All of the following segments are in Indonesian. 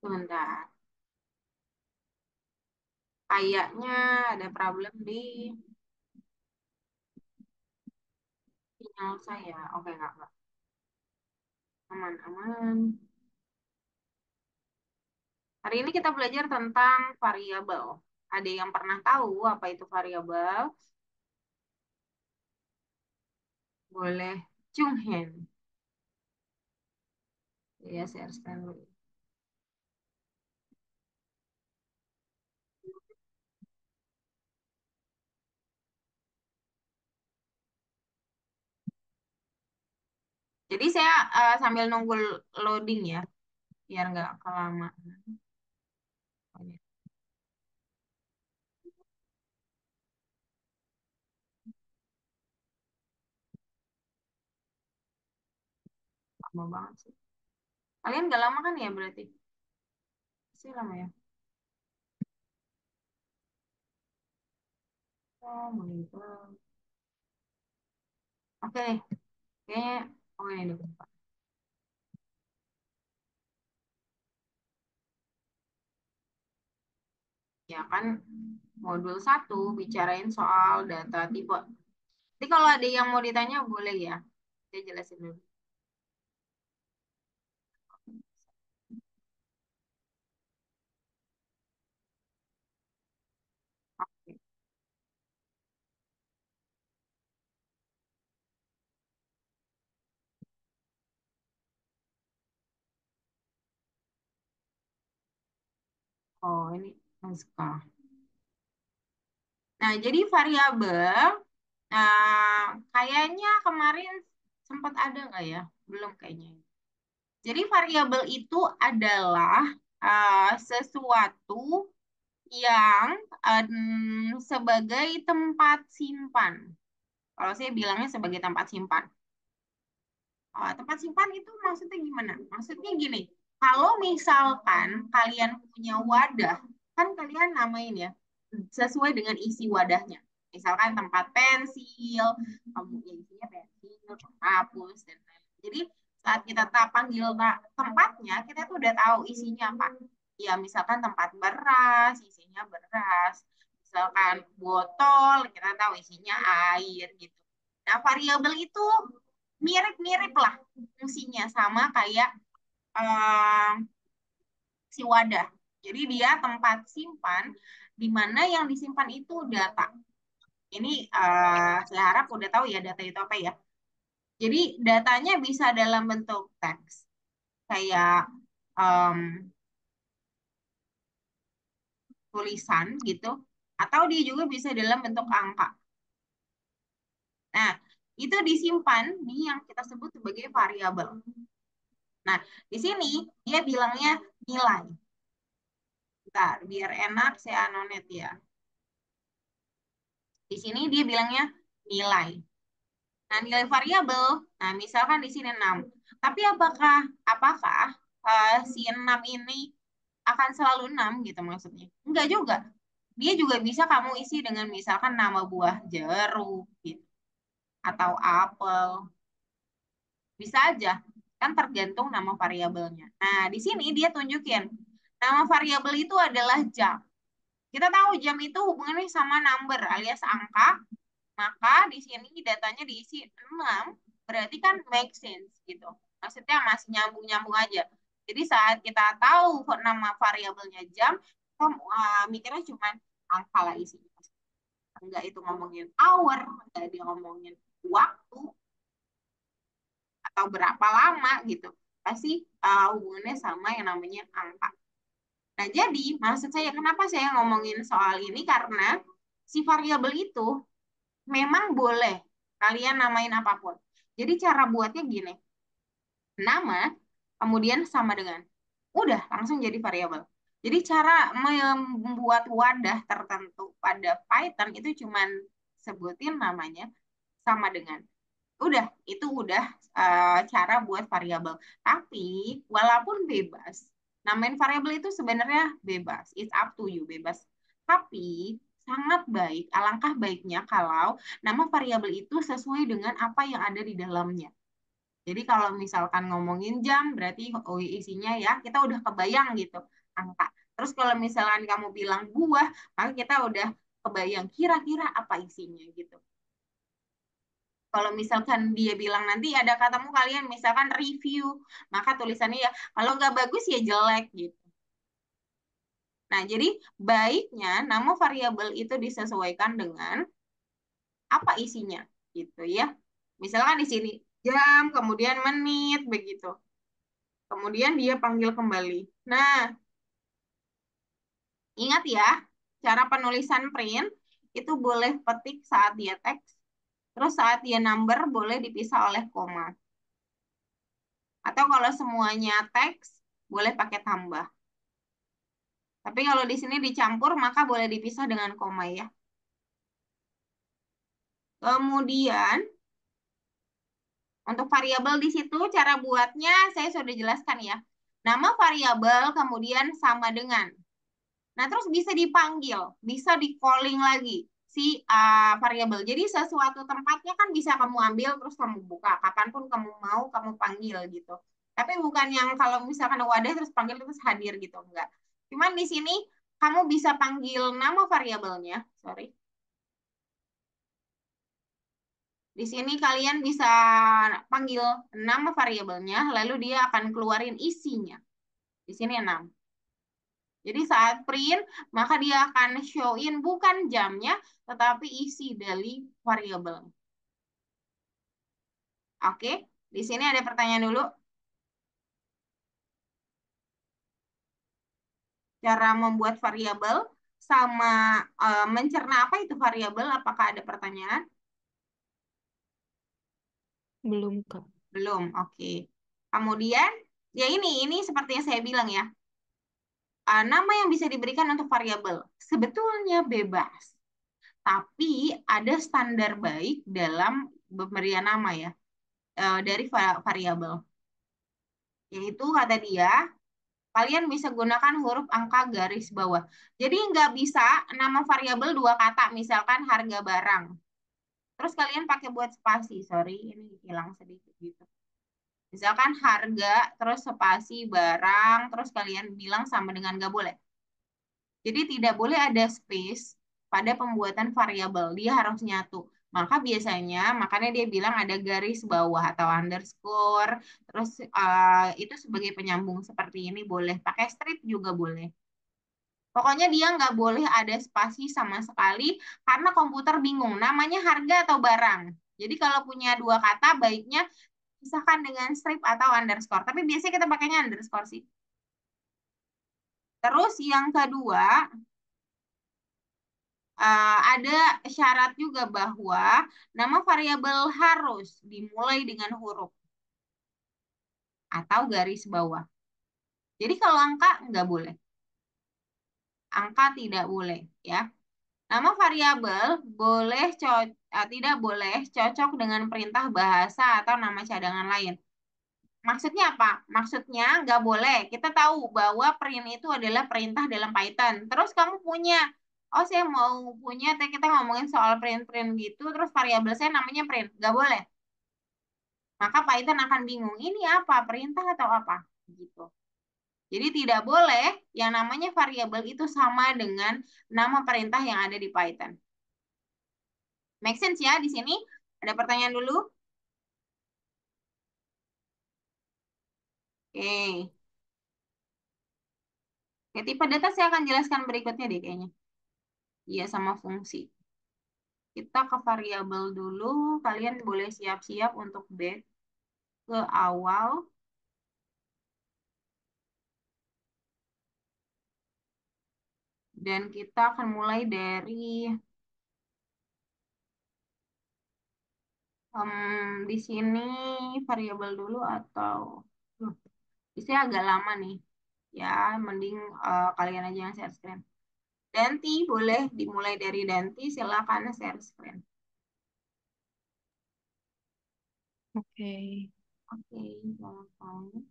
Sebentar. Kayaknya ada problem di sinyal saya. Oke, nggak. Aman, aman. Hari ini kita belajar tentang variabel. Ada yang pernah tahu apa itu variabel? Boleh Chung hand. Ya, share screen dulu. Jadi saya sambil nunggu loading ya, biar nggak kelamaan. Oh, ini lama banget sih. Kalian nggak lama kan ya berarti? Sih lama ya. Oh, monitor. Oke, kayaknya oh ini dulu. Ya kan modul satu bicarain soal data tipe. Jadi kalau ada yang mau ditanya boleh ya. Saya jelasin dulu. Oke. Oh, ini naskah. Nah, jadi variabel, kayaknya kemarin sempat ada nggak ya? Belum kayaknya. Jadi variabel itu adalah sesuatu yang sebagai tempat simpan. Kalau saya bilangnya sebagai tempat simpan. Tempat simpan itu maksudnya gimana? Maksudnya gini, kalau misalkan kalian punya wadah, kan kalian namain ya, sesuai dengan isi wadahnya. Misalkan tempat pensil, kamu yang isinya pensil, hapus, dan lain-lain. Jadi saat kita panggil tempatnya, kita tuh udah tahu isinya apa. Ya misalkan tempat beras, isinya beras. Misalkan botol, kita tahu isinya air gitu. Nah, variabel itu mirip-mirip lah fungsinya sama kayak eh, si wadah. Jadi dia tempat simpan di mana yang disimpan itu data. Ini saya harap udah tahu ya data itu apa ya. Jadi datanya bisa dalam bentuk teks kayak em, tulisan gitu, atau dia juga bisa dalam bentuk angka. Nah, itu disimpan di yang kita sebut sebagai variabel. Nah, di sini dia bilangnya nilai. Bentar, biar enak saya anonet ya. Di sini dia bilangnya nilai. Nah, nilai variabel. Nah, misalkan di sini 6. Tapi apakah si 6 ini akan selalu 6 gitu maksudnya? Enggak juga. Dia juga bisa kamu isi dengan misalkan nama buah jeruk gitu atau apel. Bisa aja. Kan tergantung nama variabelnya. Nah, di sini dia tunjukin nama variabel itu adalah jam. Kita tahu jam itu hubungannya sama number alias angka, maka di sini datanya diisi 6, berarti kan make sense gitu. Maksudnya masih nyambung-nyambung aja. Jadi saat kita tahu nama variabelnya jam, kita mikirnya cuma angka lah isinya. Enggak itu ngomongin hour, enggak dia ngomongin waktu atau berapa lama gitu. Pasti hubungannya sama yang namanya angka. Nah, jadi maksud saya kenapa saya ngomongin soal ini karena si variabel itu memang boleh kalian namain apapun. Jadi cara buatnya gini, nama kemudian sama dengan, udah langsung jadi variabel. Jadi cara membuat wadah tertentu pada Python itu cuman sebutin namanya sama dengan. Udah, itu udah cara buat variabel. Tapi walaupun bebas, namain variabel itu sebenarnya bebas. It's up to you, bebas. Tapi sangat baik, alangkah baiknya kalau nama variabel itu sesuai dengan apa yang ada di dalamnya. Jadi kalau misalkan ngomongin jam, berarti oh, isinya ya kita udah kebayang gitu angka. Terus kalau misalkan kamu bilang buah, maka kita udah kebayang kira-kira apa isinya gitu. Kalau misalkan dia bilang nanti ada katamu kalian misalkan review, maka tulisannya ya kalau nggak bagus ya jelek gitu. Nah, jadi baiknya nama variabel itu disesuaikan dengan apa isinya gitu ya. Misalkan di sini jam, kemudian menit begitu. Kemudian dia panggil kembali. Nah, ingat ya, cara penulisan print itu boleh petik saat dia teks, terus saat dia number boleh dipisah oleh koma. Atau kalau semuanya teks, boleh pakai tambah. Tapi kalau di sini dicampur, maka boleh dipisah dengan koma ya. Kemudian, untuk variabel di situ, cara buatnya saya sudah jelaskan ya. Nama variabel kemudian sama dengan. Nah, terus bisa dipanggil, bisa di calling lagi si variabel. Jadi sesuatu tempatnya kan bisa kamu ambil terus kamu buka kapanpun kamu mau kamu panggil gitu. Tapi bukan yang kalau misalkan wadah terus panggil terus hadir gitu enggak. Cuman di sini kamu bisa panggil nama variabelnya, sorry. Di sini kalian bisa panggil nama variabelnya, lalu dia akan keluarin isinya. Di sini 6. Jadi saat print, maka dia akan show-in bukan jamnya, tetapi isi dari variabel. Oke, di sini ada pertanyaan dulu. Cara membuat variabel sama mencerna apa itu variabel? Apakah ada pertanyaan? Belum, Kak. Belum, oke. Kemudian, ya ini seperti yang saya bilang ya. Nama yang bisa diberikan untuk variabel sebetulnya bebas, tapi ada standar baik dalam pemberian nama ya dari variabel. Yaitu kata dia, kalian bisa gunakan huruf angka garis bawah. Jadi nggak bisa nama variabel dua kata, misalkan harga barang. Terus kalian pakai buat spasi, sorry, ini hilang sedikit gitu. Misalkan harga, terus spasi barang, terus kalian bilang sama dengan nggak boleh. Jadi tidak boleh ada space pada pembuatan variabel. Dia harus nyatu. Maka biasanya, makanya dia bilang ada garis bawah atau underscore. Terus itu sebagai penyambung seperti ini boleh. Pakai strip juga boleh. Pokoknya dia nggak boleh ada spasi sama sekali karena komputer bingung. Namanya harga atau barang. Jadi kalau punya dua kata, baiknya pisahkan dengan strip atau underscore. Tapi biasanya kita pakainya underscore sih. Terus yang kedua, ada syarat juga bahwa nama variabel harus dimulai dengan huruf atau garis bawah. Jadi kalau angka nggak boleh, angka tidak boleh ya. Nama variabel tidak boleh cocok dengan perintah bahasa atau nama cadangan lain. Maksudnya apa? Maksudnya nggak boleh. Kita tahu bahwa print itu adalah perintah dalam Python. Terus kamu punya, oh saya mau punya, kita ngomongin soal print-print gitu, terus variabel saya namanya print. Nggak boleh. Maka Python akan bingung, ini apa? Perintah atau apa? Gitu. Jadi tidak boleh yang namanya variabel itu sama dengan nama perintah yang ada di Python. Make sense ya di sini? Ada pertanyaan dulu? Oke. Oke, tipe data saya akan jelaskan berikutnya deh kayaknya. Iya, sama fungsi. Kita ke variabel dulu. Kalian boleh siap-siap untuk back ke awal. Dan kita akan mulai dari di sini variabel dulu atau bisa agak lama nih. Ya, mending kalian aja yang share screen. Danti boleh dimulai dari Danti. Silakan share screen. Oke. Oke, silakan.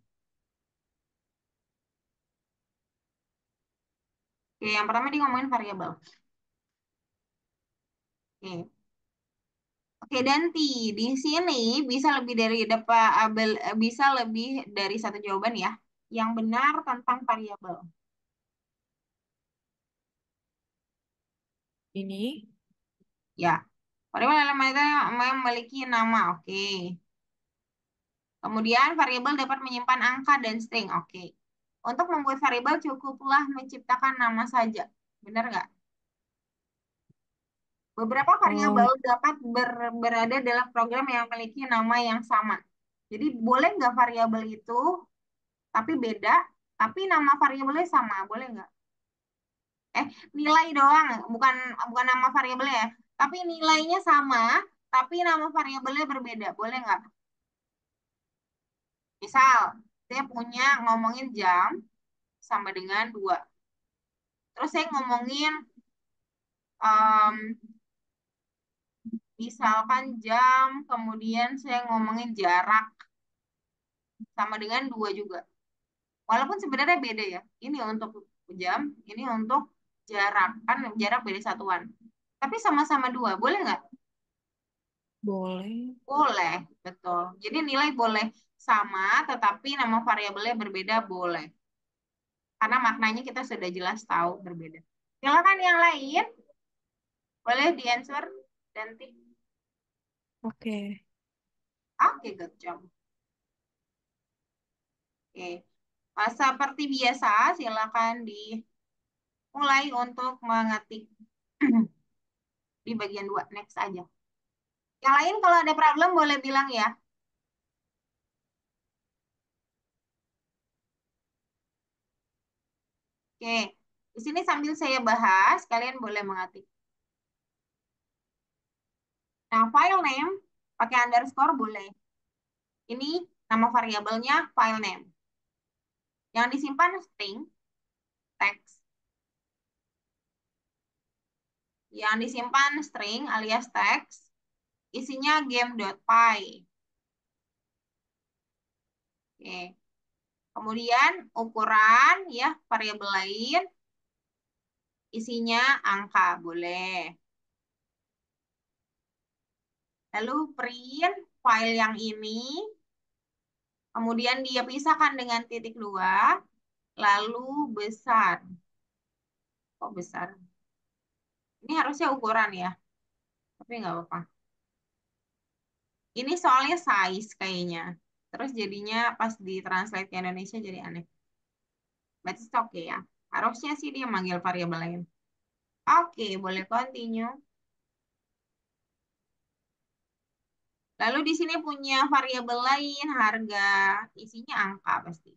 Oke, yang pertama dia ngomongin variabel. Oke. Oke, Danti, di sini bisa lebih dari bisa lebih dari satu jawaban ya yang benar tentang variabel. Ini. Ya, variabel elemen itu memiliki nama. Oke. Kemudian variabel dapat menyimpan angka dan string. Oke. Untuk membuat variabel cukuplah menciptakan nama saja. Benar nggak? Beberapa variabel Oh, dapat berada dalam program yang memiliki nama yang sama. Jadi boleh nggak variabel itu tapi beda, tapi nama variabelnya sama, boleh nggak? Eh, nilai doang, bukan bukan nama variabelnya ya, tapi nilainya sama, tapi nama variabelnya berbeda, boleh nggak? Misal, saya punya ngomongin jam sama dengan 2. Terus saya ngomongin, em, misalkan jam, kemudian saya ngomongin jarak sama dengan 2 juga. Walaupun sebenarnya beda ya. Ini untuk jam, ini untuk jarak. Kan jarak beda satuan. Tapi sama-sama 2, boleh nggak? boleh. Boleh, betul. Jadi nilai boleh sama, tetapi nama variabelnya berbeda, boleh. Karena maknanya kita sudah jelas tahu berbeda. Silakan yang lain, boleh di-answer, Danti. Oke. Oke, good job. Oke. Seperti biasa, silakan dimulai untuk mengetik di bagian 2. Next aja. Yang lain kalau ada problem boleh bilang ya. Oke. Di sini sambil saya bahas, kalian boleh mengetik. Nah, file name pakai underscore boleh. Ini nama variabelnya file name. Yang disimpan string, teks. Yang disimpan string alias teks, isinya game.py. Oke. Kemudian ukuran ya variabel lain, isinya angka boleh. Lalu print file yang ini, kemudian dia pisahkan dengan titik 2, lalu besar. Kok besar? Ini harusnya ukuran ya, tapi nggak apa-apa. Ini soalnya size kayaknya. Terus jadinya pas ditranslate ke Indonesia jadi aneh. But it's okay ya. Harusnya sih dia manggil variabel lain. Oke, boleh continue. Lalu di sini punya variabel lain, harga. Isinya angka pasti.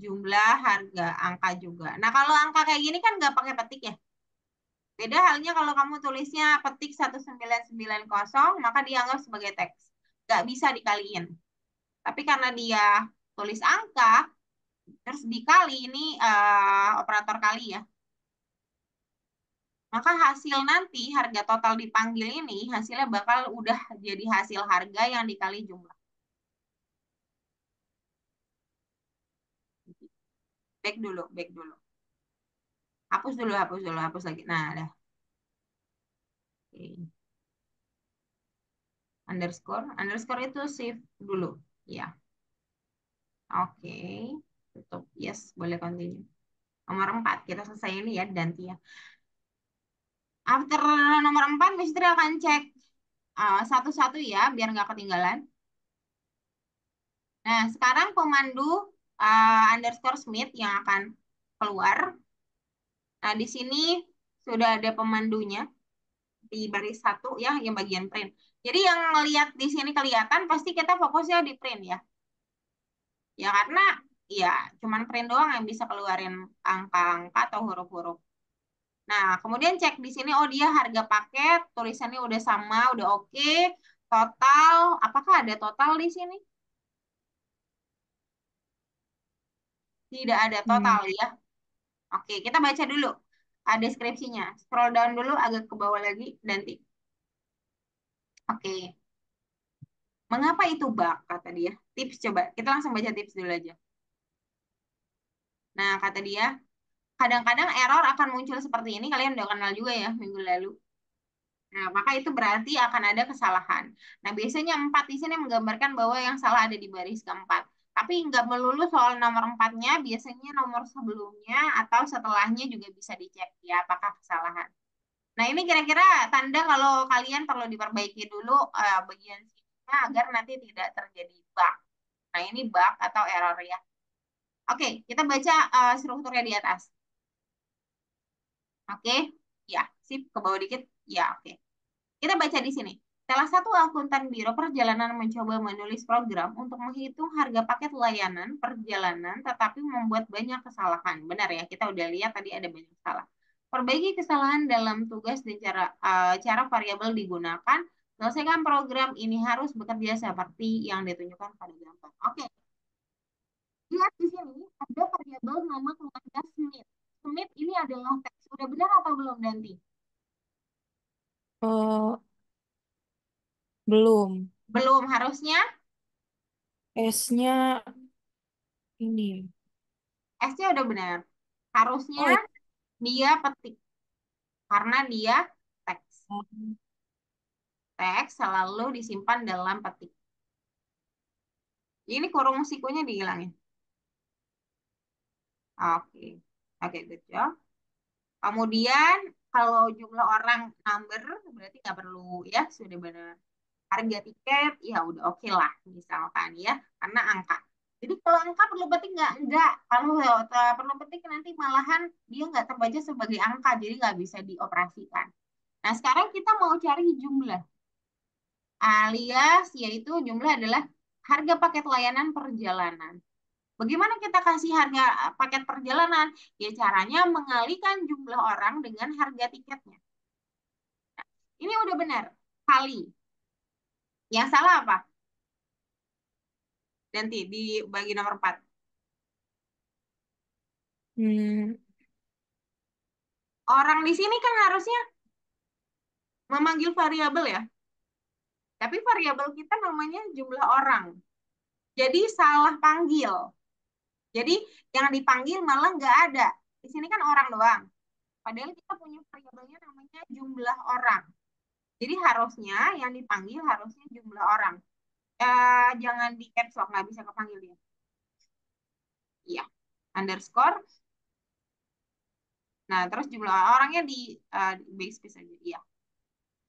Jumlah, harga, angka juga. Nah, kalau angka kayak gini kan nggak pakai petik ya. Beda halnya kalau kamu tulisnya petik 1990, maka dianggap sebagai teks. Nggak bisa dikaliin. Tapi karena dia tulis angka, terus dikali ini operator kali ya. Maka hasil nanti harga total dipanggil ini hasilnya bakal udah jadi hasil harga yang dikali jumlah. Back dulu, back dulu. Hapus dulu, hapus lagi. Nah, dah. Oke. Underscore itu save dulu. Ya, oke. Tutup. Yes, boleh continue. Nomor 4, kita selesai ini ya, ganti ya. After nomor 4, Mistri akan cek satu-satu ya, biar nggak ketinggalan. Nah, sekarang pemandu underscore Smith yang akan keluar. Nah, di sini sudah ada pemandunya di baris satu ya, yang bagian print. Jadi yang ngelihat di sini kelihatan pasti kita fokusnya di print ya. Ya karena ya cuman print doang yang bisa keluarin angka-angka atau huruf-huruf. Nah, kemudian cek di sini, oh dia harga paket, tulisannya udah sama, udah oke. Total, apakah ada total di sini? Tidak ada Hmm. total ya. Oke, kita baca dulu deskripsinya. Scroll down dulu agak ke bawah lagi, nanti. Oke, mengapa itu bug, kata dia. Tips coba, kita langsung baca tips dulu aja. Nah, kata dia, kadang-kadang error akan muncul seperti ini, kalian udah kenal juga ya minggu lalu. Nah, maka itu berarti akan ada kesalahan. Nah, biasanya 4 di sini menggambarkan bahwa yang salah ada di baris keempat. Tapi nggak melulu soal nomor empatnya, biasanya nomor sebelumnya atau setelahnya juga bisa dicek ya apakah kesalahan. Nah, ini kira-kira tanda kalau kalian perlu diperbaiki dulu bagian sininya agar nanti tidak terjadi bug. Nah, ini bug atau error ya. Oke, kita baca strukturnya di atas. Oke, ya, sip, ke bawah dikit. Ya, oke. Kita baca di sini. Salah satu akuntan biro perjalanan mencoba menulis program untuk menghitung harga paket layanan perjalanan, tetapi membuat banyak kesalahan. Benar ya, kita udah lihat tadi ada banyak salah. Perbaiki kesalahan dalam tugas dan cara variabel digunakan. Selesaikan program ini harus bekerja seperti yang ditunjukkan pada gambar. Oke, lihat di sini ada variabel nama keluarga Smith. Smith ini adalah teks. Sudah benar atau belum, Danti? Oh, belum. Belum, harusnya S-nya ini. S-nya udah benar. Harusnya Oh, dia petik karena dia teks. Teks selalu disimpan dalam petik. Ini kurung sikunya dihilangin. Oke. Oke, good job. Kemudian kalau jumlah orang number berarti nggak perlu ya, sudah benar. Harga tiket ya udah oke lah misalkan ya, karena angka. Jadi kalau angka perlu petik nggak? Enggak. Kalau perlu petik nanti malahan dia nggak terbaca sebagai angka, jadi nggak bisa dioperasikan. Nah, sekarang kita mau cari jumlah, alias yaitu jumlah adalah harga paket layanan perjalanan. Bagaimana kita kasih harga paket perjalanan? Ya caranya mengalikan jumlah orang dengan harga tiketnya. Ini udah benar. Kali. Yang salah apa? Ganti di bagi nomor 4. hmm, Orang di sini kan harusnya memanggil variabel ya. Tapi variabel kita namanya jumlah orang. Jadi salah panggil. Jadi yang dipanggil malah nggak ada. Di sini kan orang doang. Padahal kita punya variabelnya namanya jumlah orang. Jadi harusnya yang dipanggil harusnya jumlah orang. Jangan di caps lock, nggak bisa kepanggil dia. Iya, underscore. Nah, terus jumlah orangnya di backspace aja. Iya.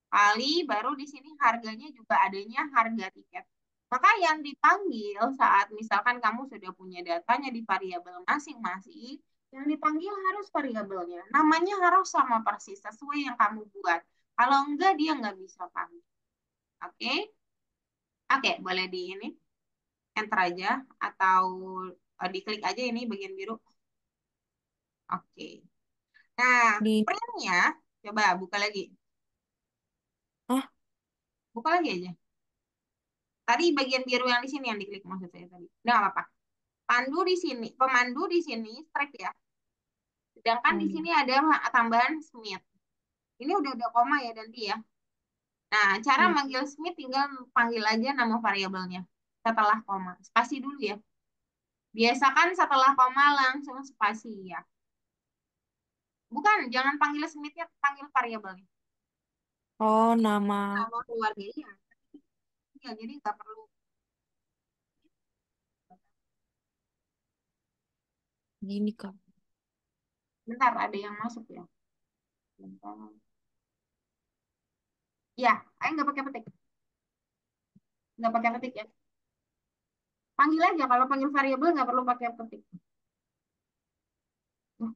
Kali baru di sini harganya juga adanya harga tiket. Maka yang dipanggil saat misalkan kamu sudah punya datanya di variabel masing-masing, yang dipanggil harus variabelnya. Namanya harus sama persis sesuai yang kamu buat. Kalau enggak dia nggak bisa panggil. Oke? Oke, boleh di ini enter aja atau diklik aja ini bagian biru. Oke. Nah, di printnya coba buka lagi. ah Buka lagi aja. Tadi bagian biru yang di sini yang diklik maksud saya tadi. Nggak apa-apa. Pandu di sini, pemandu di sini strike ya. Sedangkan di oh, sini ada tambahan Smith. Ini udah ada koma ya nanti ya. Nah, cara iya. manggil Smith tinggal panggil aja nama variabelnya setelah koma. Spasi dulu ya. Biasakan setelah koma langsung spasi ya. Bukan, jangan panggil Smith-nya, panggil variabelnya. Oh, nama Nama keluarga iya. Ya, jadi nggak perlu. gini Kak. Bentar, ada yang masuk ya. Bentar. Ya, ayo nggak pakai petik. Nggak pakai petik ya. Panggil aja, kalau panggil variabel nggak perlu pakai petik. Nah,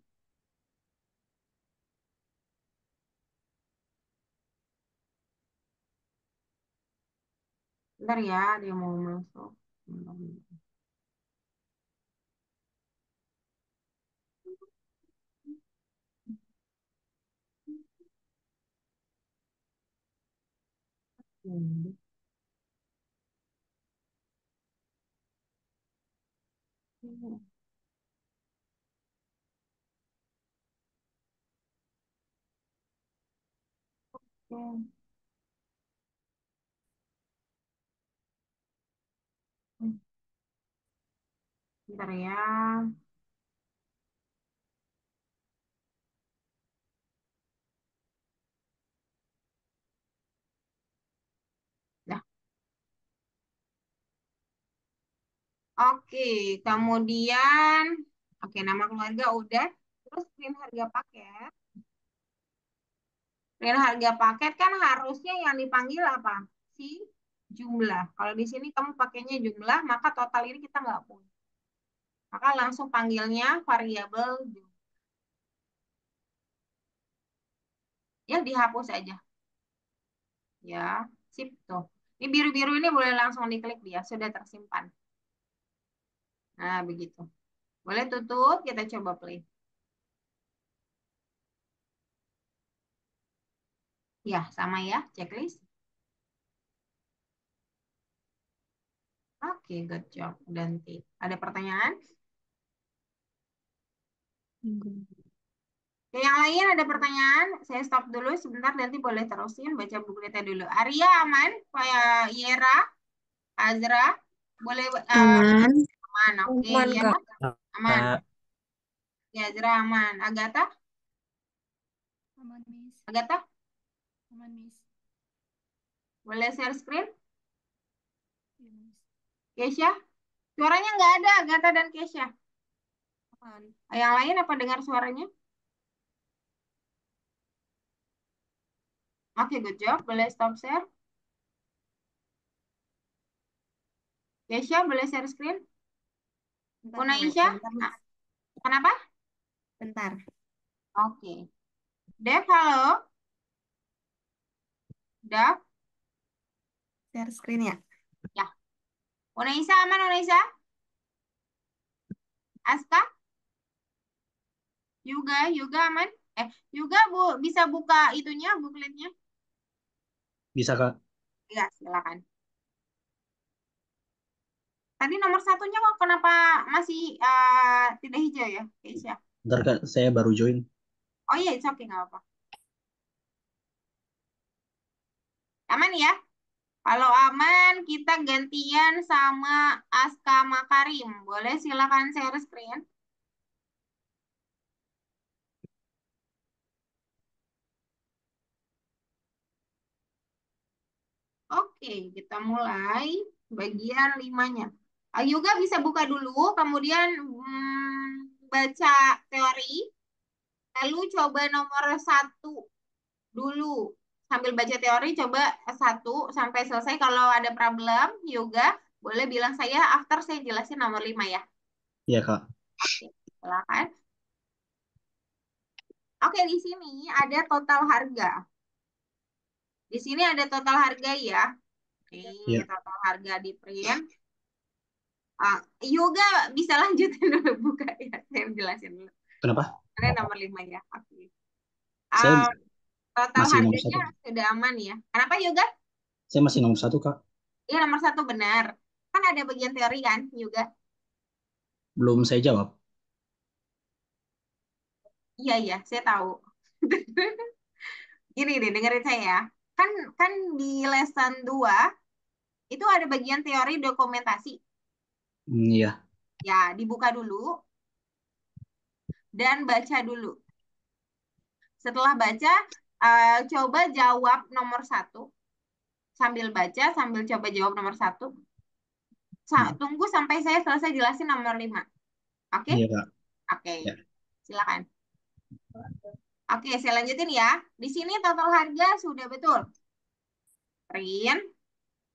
bentar ya, dia mau masuk. Bentar. Hmm. Bentar ya. Oke, kemudian, oke nama keluarga udah. Terus print harga paket. Print harga paket kan harusnya yang dipanggil apa? Si jumlah. Kalau di sini kamu pakainya jumlah, maka total ini kita nggak punya. Maka langsung panggilnya variabel jumlah. Ya dihapus aja. Ya, sip tuh. Ini biru-biru ini boleh langsung diklik dia, sudah tersimpan. Nah, begitu. Boleh tutup, kita coba play. Ya, sama ya, checklist. Oke, good job. Ganti. Ada pertanyaan? Enggak. Oke, yang lain ada pertanyaan? Saya stop dulu sebentar, nanti boleh terusin baca buku kita dulu. Arya aman? Kayak Yera, Azra, boleh Aman. aman. Oke, Aman, ya, Kak. aman. Ya, Azra aman. Agatha, Aman, Miss. Agatha, Aman, Miss. boleh share screen? Iya, Miss. Kesha, suaranya nggak ada Agatha dan Kesha. Aman. Yang lain apa dengar suaranya? Oke, good job. Boleh stop share? Kesha, boleh share screen? Bentar, Unaisha, bentar, Miss. kenapa? Bentar. Oke. Dev, halo. Dev, Share screen ya. ya. Unaisa aman, Unaisa? Aska, Yuga aman? Yuga bisa buka itunya, bukletnya? Bisa, Kak. Ya, silakan. Tadi nomor satunya kok kenapa masih tidak hijau ya, Keisha? Bentar, Kak. Saya baru join. Oh iya, it's okay, nggak apa-apa. Aman ya? Kalau aman, kita gantian sama Aska Makarim. Boleh silakan share screen. Oke, kita mulai bagian limanya. Yoga bisa buka dulu, kemudian baca teori, lalu coba nomor satu dulu. Sambil baca teori, coba satu sampai selesai. Kalau ada problem, Yoga boleh bilang saya after saya jelasin nomor 5 ya. Iya, Kak. Oke, silakan. Oke, di sini ada total harga. Di sini ada total harga ya. Ini Iya. total harga di print. Yoga bisa lanjutin dulu buka ya. Saya jelasin dulu. Kenapa? Ini nomor 5 ya. Oke. Saya Um, total masih nomor harganya satu. sudah aman ya. Kenapa Yoga? Saya masih nomor satu, Kak. Iya nomor satu benar. Kan ada bagian teori kan Yoga. Belum saya jawab. Iya iya, saya tahu. Gini deh, dengerin saya ya. Kan kan di lesson 2 itu ada bagian teori dokumentasi. Iya. Ya, dibuka dulu dan baca dulu. Setelah baca, coba jawab nomor satu. Sambil baca, sambil coba jawab nomor satu. Tunggu sampai saya selesai jelasin nomor 5. Oke? Iya, Kak. Oke, Ya. silakan. Oke, saya lanjutin ya. Di sini total harga sudah betul. Print,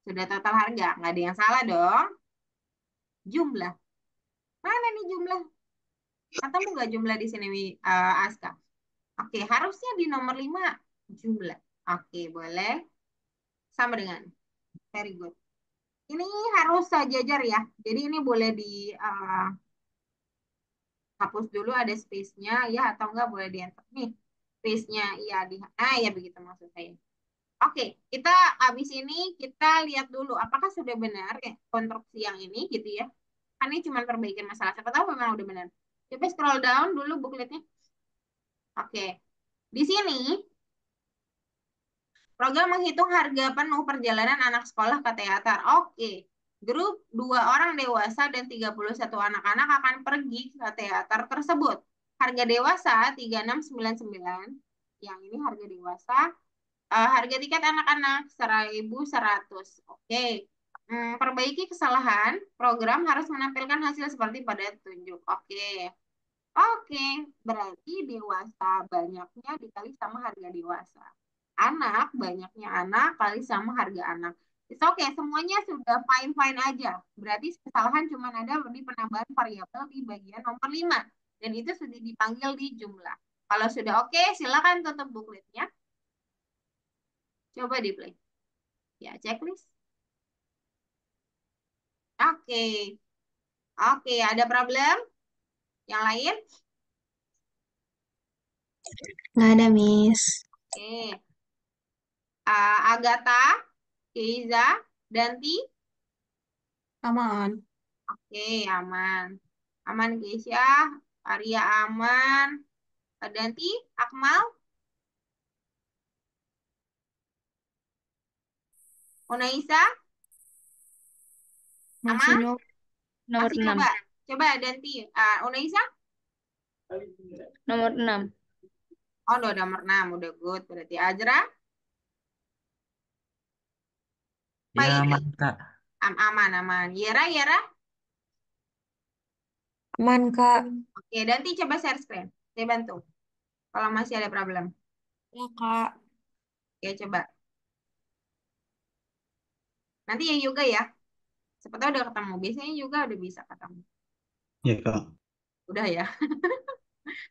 sudah total harga. Nggak ada yang salah dong. Jumlah. Mana nih jumlah? Ketemu nggak jumlah di sini, Aska? Oke, harusnya di nomor 5 jumlah. Oke, boleh. Sama dengan. Very good. Ini harus sejajar ya. Jadi ini boleh dihapus dulu ada space-nya ya atau enggak boleh di enter nih. Space-nya iya ya begitu maksud saya. Oke, kita habis ini kita lihat dulu apakah sudah benar ya konstruksi yang ini gitu ya. Kan ini cuma perbaikan masalah. Siapa tahu memang udah benar. Coba scroll down dulu bukletnya. Oke. Di sini program menghitung harga penuh perjalanan anak sekolah ke teater. Oke. Grup 2 orang dewasa dan 31 anak-anak akan pergi ke teater tersebut. Harga dewasa 3699. Yang ini harga dewasa. Harga tiket anak-anak 1100. Oke. Perbaiki kesalahan, program harus menampilkan hasil seperti pada tunjuk. Oke. Oke, berarti dewasa banyaknya dikali sama harga dewasa. Anak banyaknya anak kali sama harga anak. It's okay, semuanya sudah fine-fine aja. Berarti kesalahan cuma ada di penambahan variabel di bagian nomor 5. Dan itu sudah dipanggil di jumlah. Kalau sudah oke, silakan tutup bookletnya. Coba di play. Ya, checklist. Oke. Oke, ada problem? Yang lain? Nggak ada, Miss. Oke. Agatha, Keiza, Danti. Aman. Oke, aman. Aman, Keisha. Arya aman. Danti, Akmal, Unaisa, Masih aman? Nomor Masih 6. coba. Coba Danti. Unaisa? Nomor 6. Oh, udah nomor 6. Udah good. Berarti Azra, Ya, baik. aman, Kak. Aman, aman. Yera, Yera. Aman, Kak. Oke, Danti coba share screen. Saya bantu. Kalau masih ada problem. Ya, Kak. Oke, coba. Nanti ya juga ya. Sepertinya udah ketemu. Biasanya juga udah bisa ketemu. Ya, Kak. Udah ya.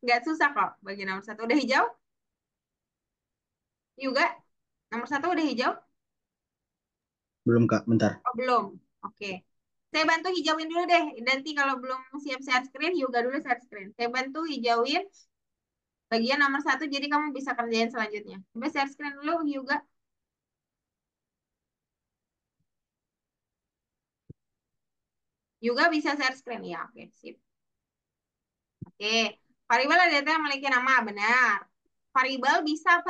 Nggak susah kok. Bagi nomor 1. Udah hijau? Juga. Nomor 1 udah hijau? Belum, Kak. Bentar. Oh, belum. Oke. Saya bantu hijauin dulu deh. Nanti kalau belum siap share screen, Yoga dulu share screen. Saya bantu hijauin bagian nomor 1, jadi kamu bisa kerjain selanjutnya. Coba share screen dulu, Yoga. Yoga bisa share screen. Ya, oke. Sip. Oke. Variabel ada data yang memiliki nama, benar. Variabel bisa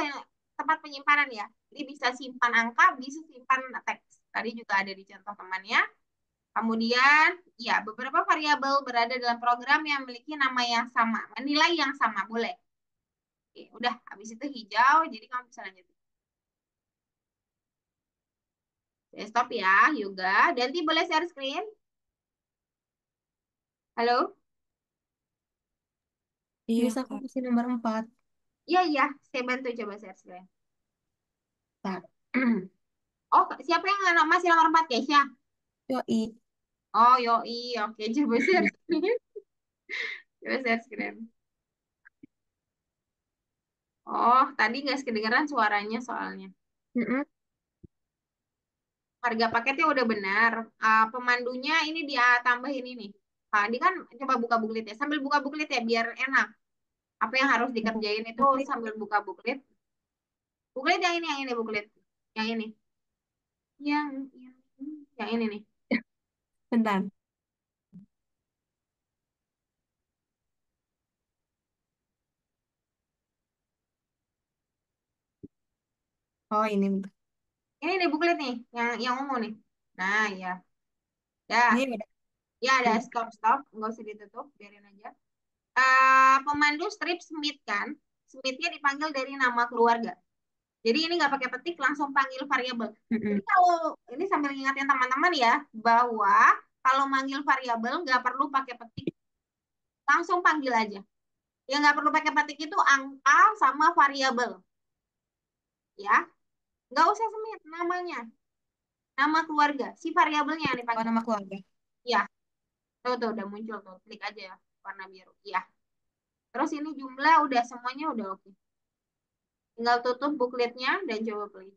tempat penyimpanan ya. Jadi bisa simpan angka, bisa simpan teks. Tadi juga ada di contoh temannya. Kemudian, ya, beberapa variabel berada dalam program yang memiliki nama yang sama, nilai yang sama, boleh. Oke, udah, habis itu hijau, jadi kamu bisa lanjut. Saya stop ya, Yoga. Danti boleh share screen? Halo? Iya, Bisa aku Kak. kasih nomor 4. Iya, iya, saya bantu coba share screen. Tak. Oh, siapa yang masih nomor 4, Keisha? Yoi. Oh, Yoi, oke, coba share screen. Coba share screen. Oh, tadi nggak kedengeran suaranya soalnya. Mm-mm. Harga paketnya udah benar. Pemandunya ini dia tambahin ini. Ini kan coba buka booklet ya. Sambil buka booklet ya biar enak. Apa yang harus dikerjain itu Buklet. sambil buka booklet. Booklet yang ini booklet. Yang ini. Yang ini nih. Bentar. Oh, ini bentar. Ini nih booklet nih, yang ungu nih. Nah, ya. Ya, Ini udah. ya ada stop stop, nggak usah ditutup, biarin aja. Pemandu strip Smith kan, Smithnya dipanggil dari nama keluarga. Jadi ini nggak pakai petik, langsung panggil variabel. Mm-mm. Jadi kalau ini sambil ngingetin teman-teman ya, bahwa kalau manggil variabel nggak perlu pakai petik, langsung panggil aja. Yang nggak perlu pakai petik itu angka sama variabel, ya. Nggak usah Smith namanya, nama keluarga, si variabelnya yang Oh, dipanggil. nama keluarga. Ya, tuh udah muncul tuh, klik aja ya, warna biru. Ya. Terus ini jumlah udah semuanya udah oke. Tinggal tutup bookletnya dan coba play.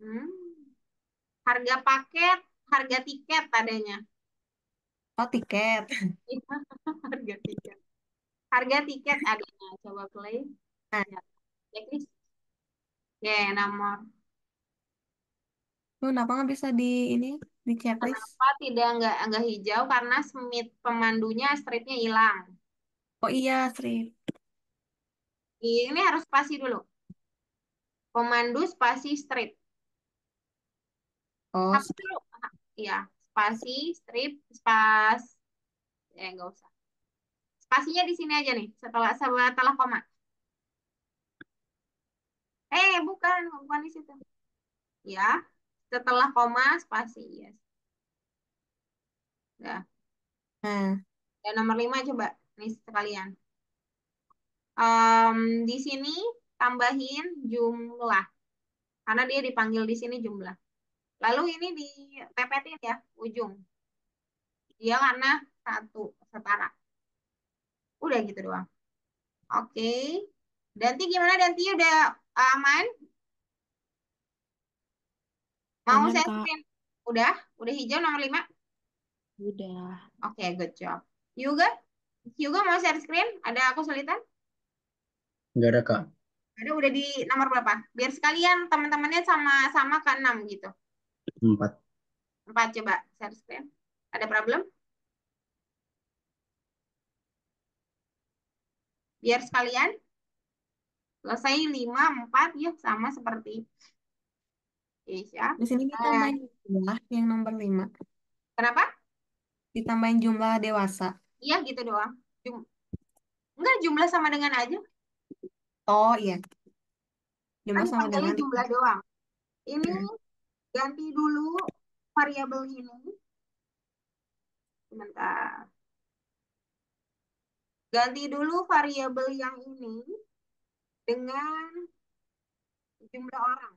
Hmm. Harga paket, harga tiket adanya. Oh, tiket. Harga tiket. Harga tiket adanya. Coba play. Nah, Ya, checklist. Oke, nomor. kenapa nggak bisa di ini di checklist? Kenapa tidak nggak hijau? Karena Smith pemandunya stripnya hilang. Oh iya, Sri. Ini harus spasi dulu. Pemandu spasi strip. Oh, Hapus dulu. Iya, spasi strip spas. Nggak usah. Spasinya di sini aja nih, setelah koma. Bukan di situ. Ya. Setelah koma spasi, yes. Nah, Nah, dan nomor 5 coba nih sekalian. Di sini tambahin jumlah karena dia dipanggil di sini jumlah. Lalu ini dipepetin ya ujung. Dia karena satu setara. Udah gitu doang. Oke. Danti gimana? Danti udah aman? Mau Aman, share Kak. screen? Udah? Udah hijau nomor 5? Udah. Oke, good job. Yoga? Yoga mau share screen? Ada kesulitan? Nggak ada, Kak. Udah di nomor berapa? Biar sekalian teman-temannya sama-sama ke 6 gitu. 4. 4 coba share screen. Ada problem? Biar sekalian selesai 5, 4 ya sama seperti Isya. di sini Nah, ditambahin jumlah yang nomor 5. kenapa? Ditambahin jumlah dewasa. Iya gitu doang. Enggak, jumlah sama dengan aja. Oh iya, Kan jumlah sama dipanggilnya dengan jumlah doang. Ini Hmm. ganti dulu variabel ini. Sebentar. Ganti dulu variabel yang ini dengan jumlah orang.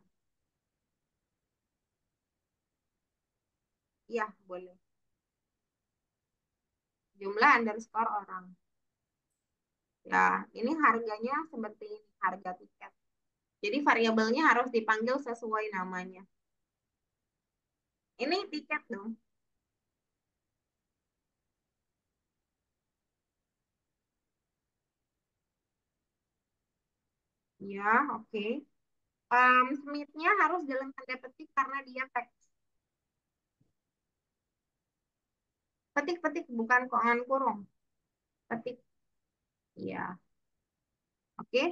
Iya, boleh. Jumlah underscore orang. Ya, ini harganya seperti ini, harga tiket. Jadi variabelnya harus dipanggil sesuai namanya. Ini tiket dong. Ya, oke. Smith-nya harus dalam tanda petik karena dia teks. Petik-petik bukan koan kurung. Petik. Ya, oke.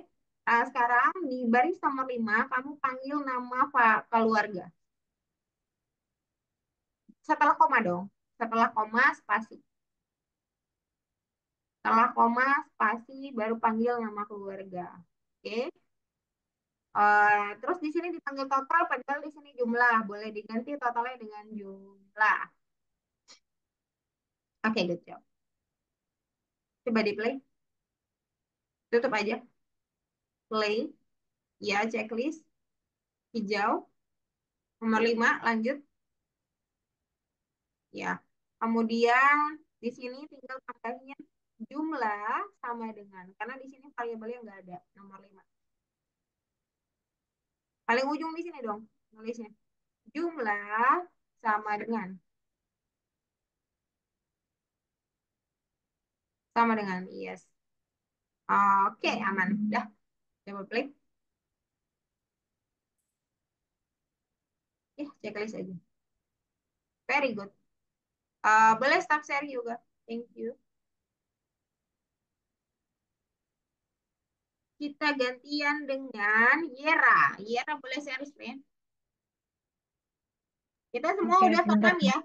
Nah, sekarang di baris nomor 5, kamu panggil nama keluarga. Setelah koma dong. Setelah koma, spasi. Setelah koma, spasi, baru panggil nama keluarga. Oke. Terus di sini dipanggil total, padahal di sini jumlah. Boleh diganti totalnya dengan jumlah. Oke, good job. Coba di play. Tutup aja. Play. Ya, checklist. Hijau. Nomor 5, lanjut. Ya. Kemudian di sini tinggal tambahin jumlah sama dengan. Karena di sini variabelnya nggak ada. Nomor 5. Paling ujung di sini dong. Nulisnya. Jumlah sama dengan. Sama dengan. Yes. Oke, aman. Dah. Coba play. Ya, checklist aja. Very good. Boleh stop share juga. Thank you. Kita gantian dengan Yera. Yera boleh share screen. Kita semua Oke, udah ke sebentar, 6 Kak. ya.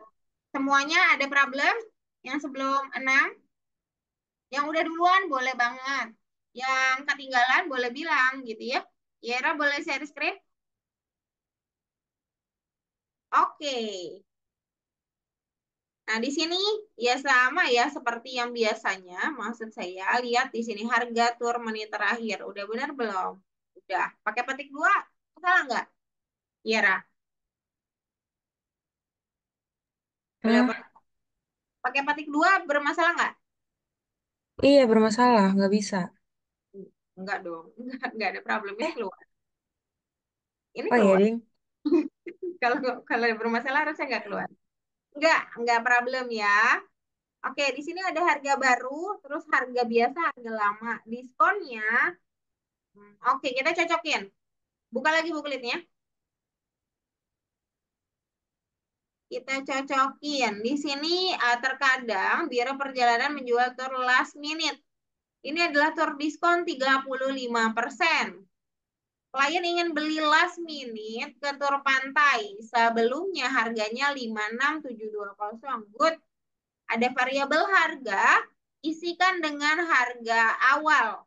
Semuanya ada problem yang sebelum 6. Yang udah duluan boleh banget. Yang ketinggalan boleh bilang gitu ya. Yera boleh share screen? Oke. Nah, di sini ya sama ya seperti yang biasanya. Maksud saya, lihat di sini harga tur menit terakhir. Udah benar belum? Udah. Pakai petik 2, salah nggak? Yera, udah Hah? pakai petik 2 bermasalah nggak? Iya, bermasalah. Nggak bisa. Enggak dong. Enggak ada problem. Ini Eh, keluar. Ini oh iya, keluar. Ding. Kalau kalau bermasalah harusnya nggak keluar. Enggak problem ya. Oke, di sini ada harga baru, terus harga biasa, harga lama. Diskonnya, oke, kita cocokin. Buka lagi bookletnya. Kita cocokin. Di sini terkadang Biro Perjalanan menjual tur last minute. Ini adalah tur diskon 35%. Klien ingin beli last minute ke tur pantai. Sebelumnya harganya 56.720. Good. Ada variabel harga, isikan dengan harga awal.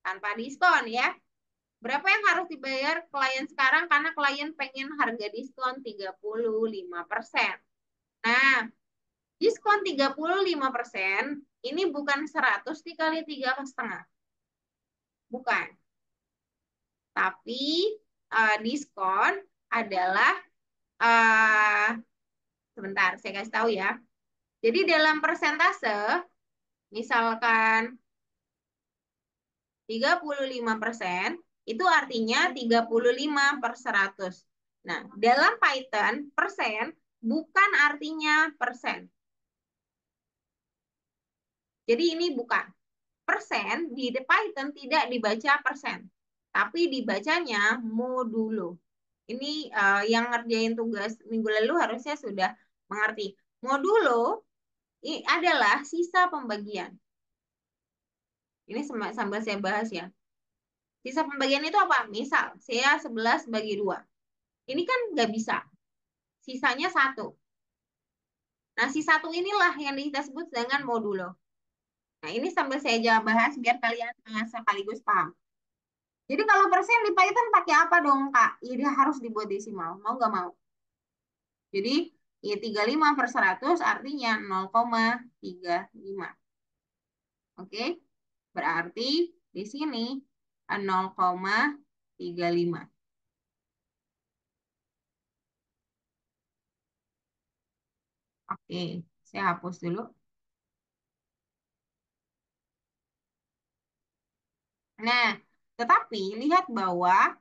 Tanpa diskon ya. Berapa yang harus dibayar klien sekarang karena klien pengen harga diskon 35%. Nah, diskon 35% ini bukan 100 dikali 3,5. Bukan. Tapi diskon adalah sebentar, saya kasih tahu ya. Jadi dalam persentase, misalkan 35%, itu artinya 35/100. Nah, dalam Python, persen bukan artinya persen. Jadi ini bukan. Persen di Python tidak dibaca persen, tapi dibacanya modulo. Ini yang ngerjain tugas minggu lalu harusnya sudah mengerti. Modulo adalah sisa pembagian. Ini sambil saya bahas ya. Sisa pembagian itu apa? Misal, saya 11 bagi 2. Ini kan nggak bisa. Sisanya 1. Nah, si 1 inilah yang kita sebut dengan modulo. Nah, ini sambil saya jawab bahas biar kalian sekaligus paham. Jadi kalau persen di Python pakai apa dong, Kak? Ya, dia harus dibuat desimal. Mau nggak mau? Jadi, ya 35/100 artinya 0,35. Oke? Berarti di sini 0,35. Oke, saya hapus dulu. Nah, tetapi lihat bahwa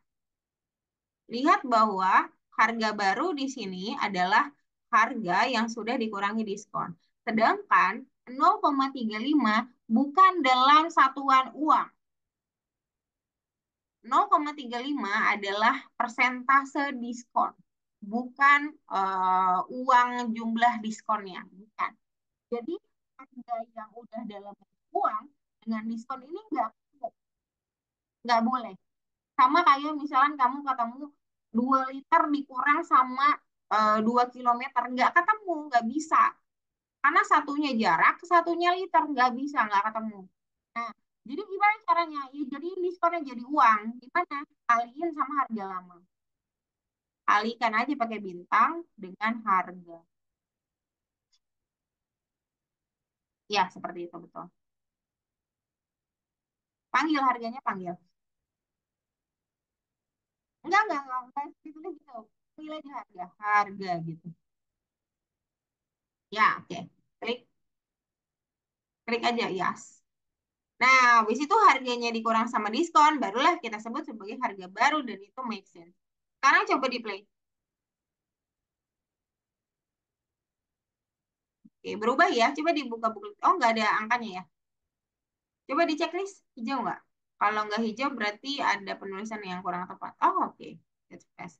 harga baru di sini adalah harga yang sudah dikurangi diskon. Sedangkan 0,35 bukan dalam satuan uang. 0,35 adalah persentase diskon, bukan uang jumlah diskonnya, bukan. Jadi harga yang udah dalam uang dengan diskon ini nggak boleh. Sama kayak misalkan kamu ketemu 2 liter dikurang sama 2 kilometer, nggak ketemu, nggak bisa. Karena satunya jarak, satunya liter, nggak bisa, nggak ketemu. Nah, jadi gimana caranya? Ya, jadi diskonnya jadi uang. Gimana? Kaliin sama harga lama. Kalikan aja pakai bintang dengan harga. Ya, seperti itu, betul. Panggil harganya, panggil. Enggak ditulis gitu. Panggil aja harga, harga gitu. Ya, oke. Klik, klik aja, yes. Nah, habis itu harganya dikurang sama diskon, barulah kita sebut sebagai harga baru dan itu make sense. Sekarang coba di play. Oke, berubah ya. Coba dibuka buku. Oh, nggak ada angkanya ya. Coba di checklist, hijau nggak? Kalau nggak hijau berarti ada penulisan yang kurang tepat. Oh, oke. That's fast.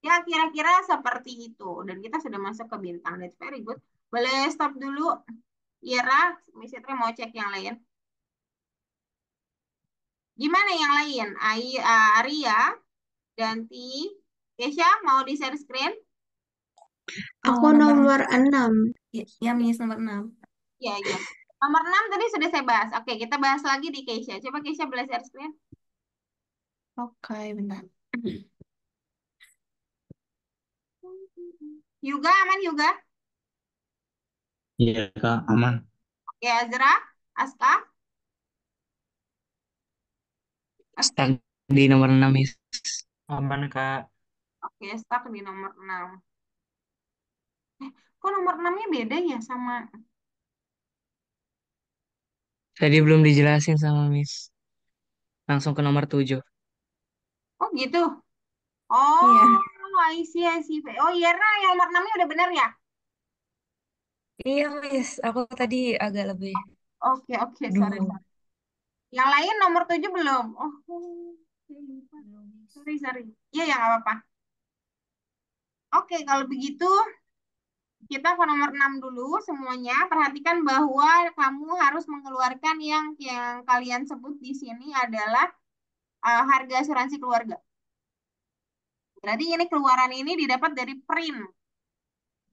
Ya, kira-kira seperti itu. Dan kita sudah masuk ke bintang. That's very good. Boleh stop dulu. Ira, Miss Citra mau cek yang lain. Gimana yang lain? Arya, Ganti, Kesha, mau di share screen? Aku nomor nomor 6. ya, Miss nomor 6. Iya, iya. Nomor 6 tadi sudah saya bahas. Oke, kita bahas lagi di Keisha. Coba Keisha belajar screen. Oke, bentar. Yuga, aman Yuga? Iya, Kak, aman. Oke, Azra, Aska. Stuck di nomor 6, Miss. Aman, Kak. Oke, stuck di nomor 6. Kok nomor 6-nya beda ya sama... Tadi belum dijelasin sama Miss. Langsung ke nomor 7. Oh gitu? Iya. Oh, I see. Oh iya, Ra, yang nomor 6-nya udah benar ya? Iya, Miss. Aku tadi agak lebih Oke, sorry. dulu. Yang lain nomor 7 belum? Oh, saya lupa. Sorry. Iya, ya nggak apa-apa. Oke, kalau begitu kita ke nomor 6 dulu semuanya. Perhatikan bahwa kamu harus mengeluarkan yang kalian sebut di sini adalah harga asuransi keluarga. Berarti ini keluaran ini didapat dari print.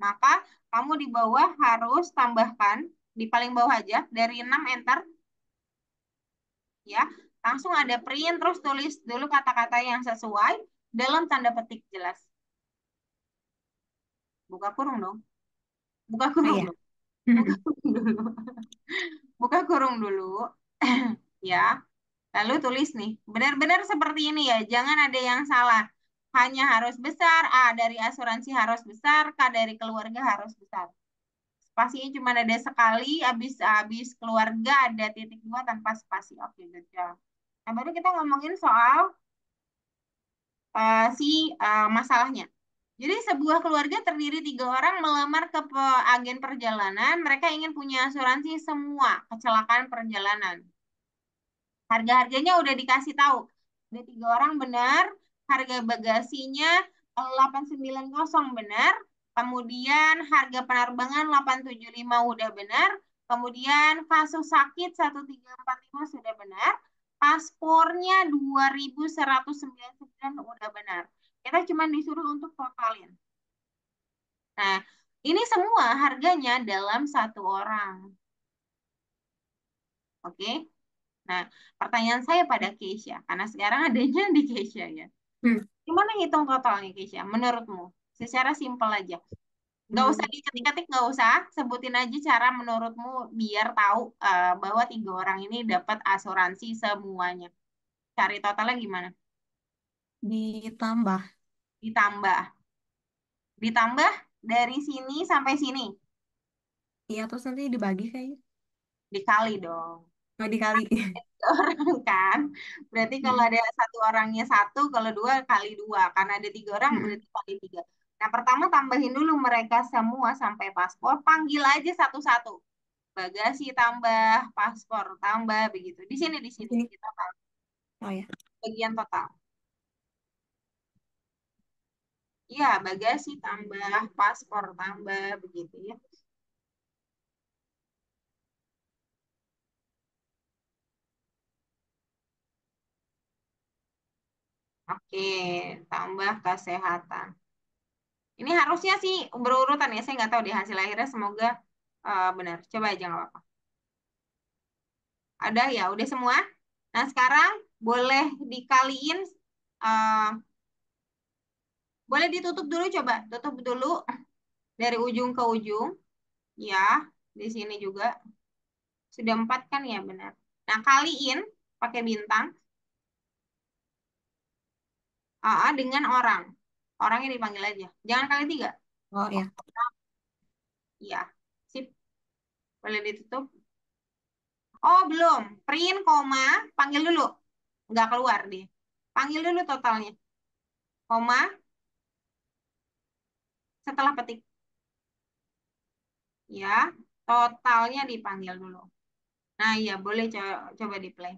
Maka kamu di bawah harus tambahkan, di paling bawah aja, dari 6 enter. Ya, Langsung ada print, terus tulis dulu kata-kata yang sesuai dalam tanda petik jelas. Buka kurung dong. Buka Oh kurung iya. dong. Buka kurung dulu. Buka kurung dulu. Ya. Lalu tulis nih. Benar-benar seperti ini ya. Jangan ada yang salah. Hanya harus besar. A dari asuransi harus besar. K dari keluarga harus besar. Spasinya cuma ada sekali. Habis keluarga ada titik dua tanpa spasi. Oke, good job. Nah, baru kita ngomongin soal masalahnya. Jadi sebuah keluarga terdiri 3 orang melamar ke agen perjalanan. Mereka ingin punya asuransi semua kecelakaan perjalanan. Harga-harganya udah dikasih tahu. Ada 3 orang benar. Harga bagasinya 890 benar. Kemudian harga penerbangan 875 udah benar. Kemudian kasus sakit 1345 sudah benar. Paspornya 2199 udah benar. Kita cuma disuruh untuk totalin. Nah, ini semua harganya dalam 1 orang. Oke? Nah, pertanyaan saya pada Keisha, karena sekarang adanya di Keisha ya. Hmm. Gimana hitung totalnya Keisha, menurutmu? Secara simpel aja. Nggak usah diketik-ketik, nggak usah. Sebutin aja cara menurutmu biar tahu bahwa 3 orang ini dapat asuransi semuanya. Cari totalnya gimana? Ditambah. Ditambah. Ditambah dari sini sampai sini. Iya, terus nanti dibagi kayaknya. Dikali dong. Oh, dikali. Orang kan. Berarti kalau Hmm. ada 1 orangnya 1, kalau 2 kali 2. Karena ada 3 orang Hmm. berarti kali 3. Nah, pertama tambahin dulu mereka semua sampai paspor. Panggil aja satu-satu. Bagasi tambah, paspor tambah, begitu. Di sini Di sini. kita taruh Oh ya. bagian total. Iya, bagasi tambah, paspor tambah, begitu ya. Oke, tambah kesehatan. Ini harusnya sih berurutan ya. Saya nggak tahu di hasil akhirnya. Semoga benar. Coba aja nggak apa-apa. Ada ya, udah semua. Nah, sekarang boleh dikaliin, eh, boleh ditutup dulu, coba tutup dulu dari ujung ke ujung. Ya, di sini juga sudah 4 kan ya, benar. Nah, kaliin pakai bintang dengan orang. Orangnya dipanggil aja. Jangan kali 3. Oh ya. Iya, sip. Boleh ditutup. Oh, belum. Print, koma, panggil dulu. Nggak keluar dia. Panggil dulu totalnya. Koma, setelah petik. Ya, totalnya dipanggil dulu. Nah, iya, boleh coba di play.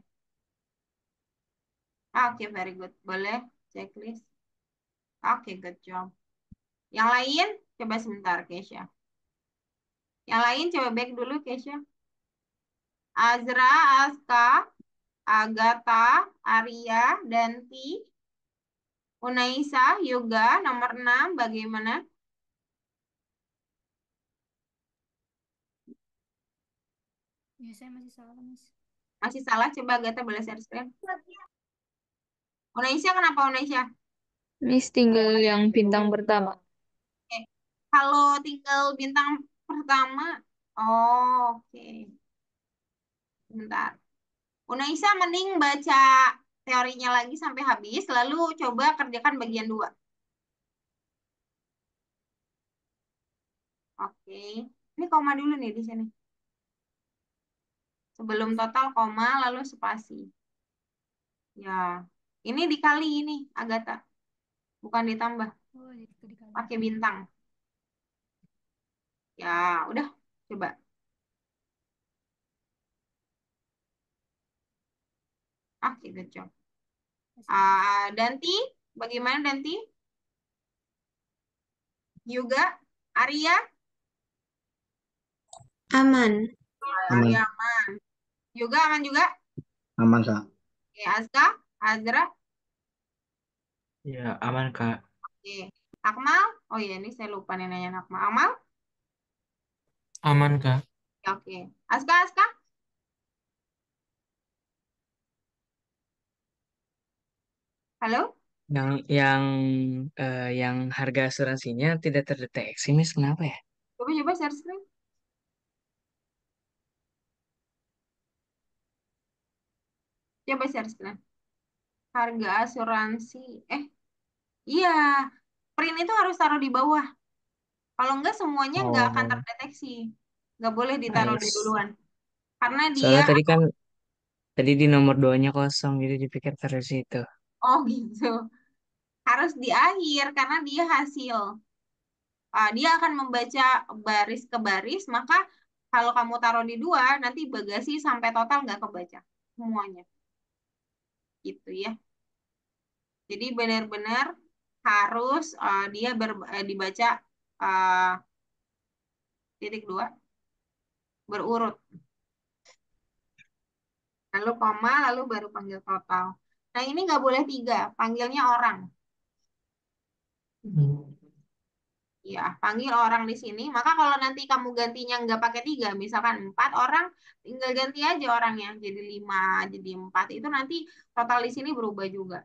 Oke, very good. Boleh checklist. Oke, good job. Yang lain, coba sebentar, Keisha. Yang lain, coba back dulu, Keisha. Azra, Aska, Agatha, Arya, Danti, Unaisa, Yoga, nomor 6, bagaimana? Ya, saya masih salah, Miss. Masih salah, coba Agatha boleh share screen. Unaisa, kenapa Unaisa? Miss tinggal yang bintang pertama. Oke. Kalau tinggal bintang pertama, oh, oke. Bentar. Unaisa mending baca teorinya lagi sampai habis, lalu coba kerjakan bagian 2. Oke. Ini koma dulu nih di sini. Sebelum total koma, lalu spasi. Ya. Ini dikali ini, Agatha. Bukan ditambah. Oh, itu dikali. Pakai bintang. Ya, udah. Coba. Oke, good job. Danti, bagaimana Danti? Juga? Arya? Aman. Aman. Arya aman. Juga aman juga? Aman, Kak. Oke, Azka? Azra? Ya, aman, Kak. Oke. Akmal? Oh iya, ini saya lupa nih nanya Akmal. Akmal? Aman, Kak. Ya, oke. Aska? Halo? Yang yang yang harga asuransinya tidak terdeteksi, Miss. Kenapa ya? Coba-coba share screen. Coba share screen. Harga asuransi. Eh, iya. Print itu harus taruh di bawah. Kalau enggak semuanya nggak akan Oh, terdeteksi. Nggak boleh ditaruh di nice. duluan. Karena dia, Soalnya tadi di nomor 2-nya kosong, jadi dipikir terus itu. oh gitu. Harus di akhir karena dia hasil. Dia akan membaca baris ke baris, maka kalau kamu taruh di dua, nanti bagasi sampai total nggak kebaca semuanya. Gitu ya. Jadi benar-benar harus dia dibaca uh, titik dua berurut. Lalu koma, lalu baru panggil total. Nah ini nggak boleh tiga, panggilnya orang. Hmm. Ya, panggil orang di sini. Maka kalau nanti kamu gantinya nggak pakai tiga, misalkan empat orang, tinggal ganti aja orangnya. Jadi lima, jadi empat. Itu nanti total di sini berubah juga.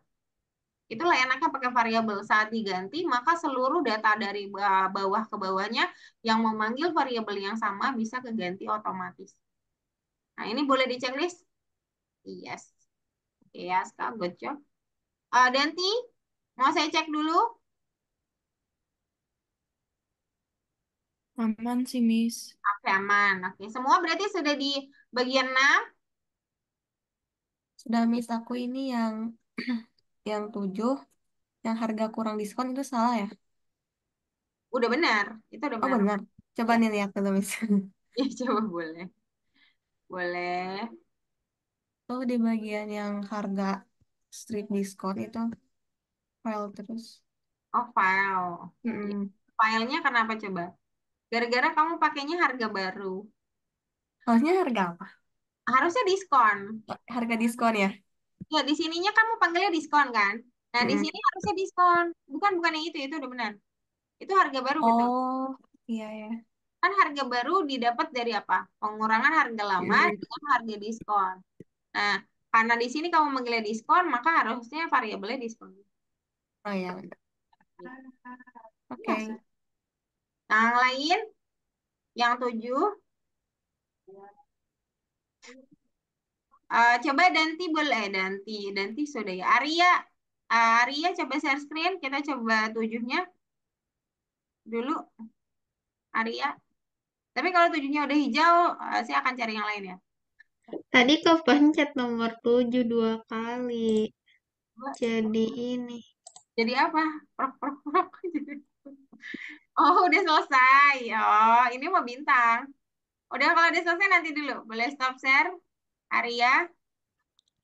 Itulah enaknya pakai variabel. Saat diganti, maka seluruh data dari bawah ke bawahnya yang memanggil variabel yang sama bisa keganti otomatis. Nah, ini boleh di checklist? Yes. Oke, ya, sekarang good job. Danti, mau saya cek dulu? Aman sih, Miss. Oke, aman. Oke, semua berarti sudah di bagian 6. Sudah, Miss. Aku ini yang yang 7, yang harga kurang diskon itu salah ya? Udah benar. Itu udah Oh, benar. benar. Coba Ya, nih lihat dulu, Miss. ya coba boleh. Boleh. Oh, di bagian yang harga strip diskon itu file terus. Oh, file. Ya. Mm-mm. Filenya kenapa coba? Gara-gara kamu pakainya harga baru. Harusnya harga apa? Harusnya diskon. Harga diskon ya? Ya, di sininya kamu panggilnya diskon kan? Nah, di Mm-mm. sini harusnya diskon. Bukan yang itu udah benar. Itu harga baru betul. Oh, iya ya. Kan harga baru didapat dari apa? Pengurangan harga lama Mm-mm. dengan harga diskon. Nah, karena di sini kamu manggilnya diskon, maka harusnya variabelnya diskon. Oh ya, benar. Ya, Oke. nah, yang lain, yang 7. Coba Danti boleh, Danti sudah ya. Arya coba share screen, kita coba 7-nya dulu, Arya. Tapi kalau 7-nya udah hijau, saya akan cari yang lain ya. Tadi kepencet nomor 7 dua kali. Coba, Jadi ini. jadi apa? Prok, prok, prok. Oh, udah selesai. Oh, ini mau bintang. Udah kalau udah selesai nanti dulu. Boleh stop share, Arya.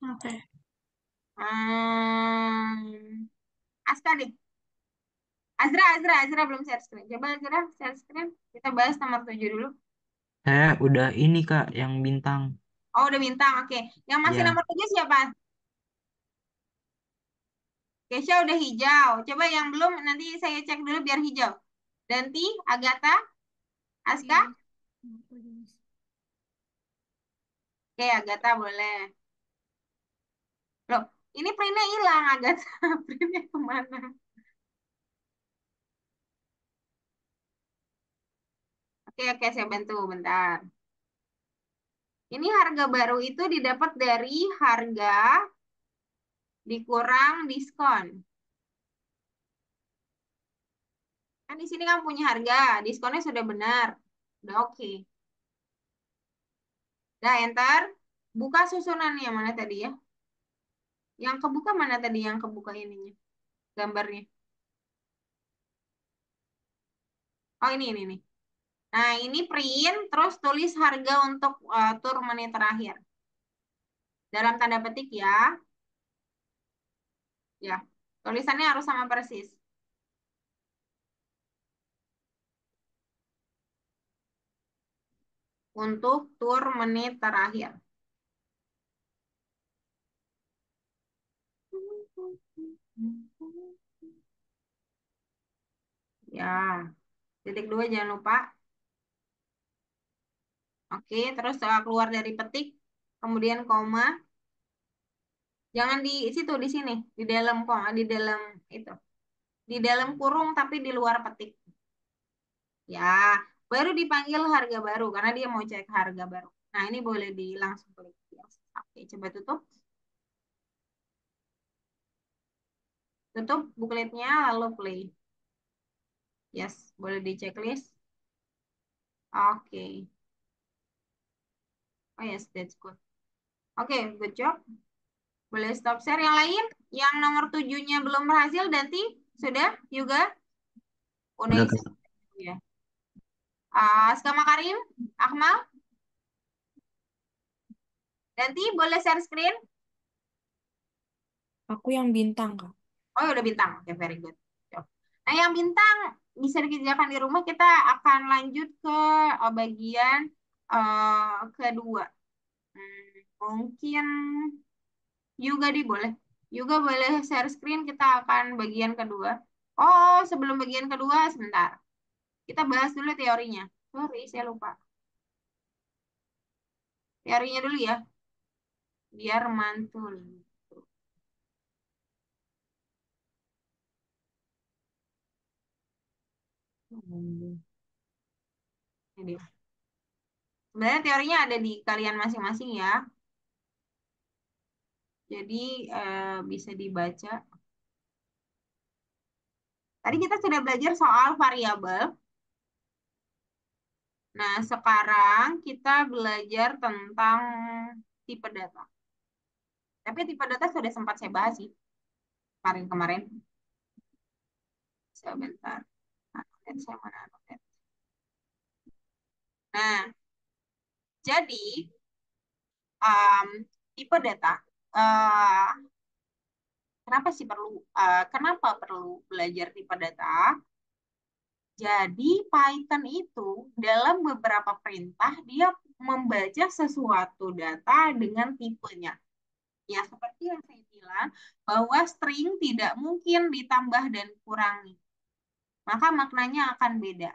Oke. Aska deh. Azra belum share screen. Coba Azra share screen. Kita bahas nomor 7 dulu. Saya udah ini Kak, yang bintang. Oh, udah bintang. Oke. Yang masih Ya, nomor 7 siapa? Kesha udah hijau. Coba yang belum nanti saya cek dulu biar hijau. Danti, Agatha, Iya, Aska. Miss. Nomor 7, Miss. Oke, Agatha boleh. Loh, ini printnya hilang, Agatha. Printnya kemana? Oke, saya bantu bentar. Ini harga baru itu didapat dari harga dikurang diskon. Kan di sini kamu punya harga, diskonnya sudah benar. Udah oke. Udah enter. Buka susunannya mana tadi ya? Yang kebuka mana tadi yang kebuka ininya? Gambarnya. Oh ini nih. Nah ini print, terus tulis harga untuk tur menit terakhir. Dalam tanda petik ya. Ya, tulisannya harus sama persis. Untuk tur menit terakhir. Ya, titik dua jangan lupa. Oke, terus keluar dari petik, kemudian koma. Jangan di situ, di sini, di dalam kok, di dalam itu, di dalam kurung tapi di luar petik. Ya, baru dipanggil harga baru karena dia mau cek harga baru. Nah, ini boleh di langsung klik. Yes. Oke, coba tutup. Tutup bookletnya lalu play. Yes, boleh di checklist. Oke. Oh yes, that's good. Oke, good job. Boleh stop share yang lain? Yang nomor 7-nya belum berhasil, Danti? Sudah juga? Udah Udah, isi Kak. ya. Skama Karim, Akmal, Danti boleh share screen? Aku yang bintang, Kak. Oh, ya udah bintang. Oke, very good. Nah, yang bintang bisa dikerjakan di rumah. Kita akan lanjut ke bagian kedua. Mungkin juga boleh. Juga boleh share screen. Kita akan bagian kedua. Oh, sebelum bagian kedua, sebentar. Kita bahas dulu teorinya. Sorry, saya lupa. Teorinya dulu ya. Biar mantul. Ini dia. Sebenarnya teorinya ada di kalian masing-masing ya. Jadi bisa dibaca. Tadi kita sudah belajar soal variabel. Nah, sekarang kita belajar tentang tipe data. Tapi tipe data sudah sempat saya bahas sih kemarin-kemarin. Sebentar. Saya mana anotet. Nah, jadi tipe data. Kenapa perlu belajar tipe data? Jadi Python itu dalam beberapa perintah dia membaca sesuatu data dengan tipenya. Ya, seperti yang saya bilang, bahwa string tidak mungkin ditambah dan kurangi. Maka maknanya akan beda.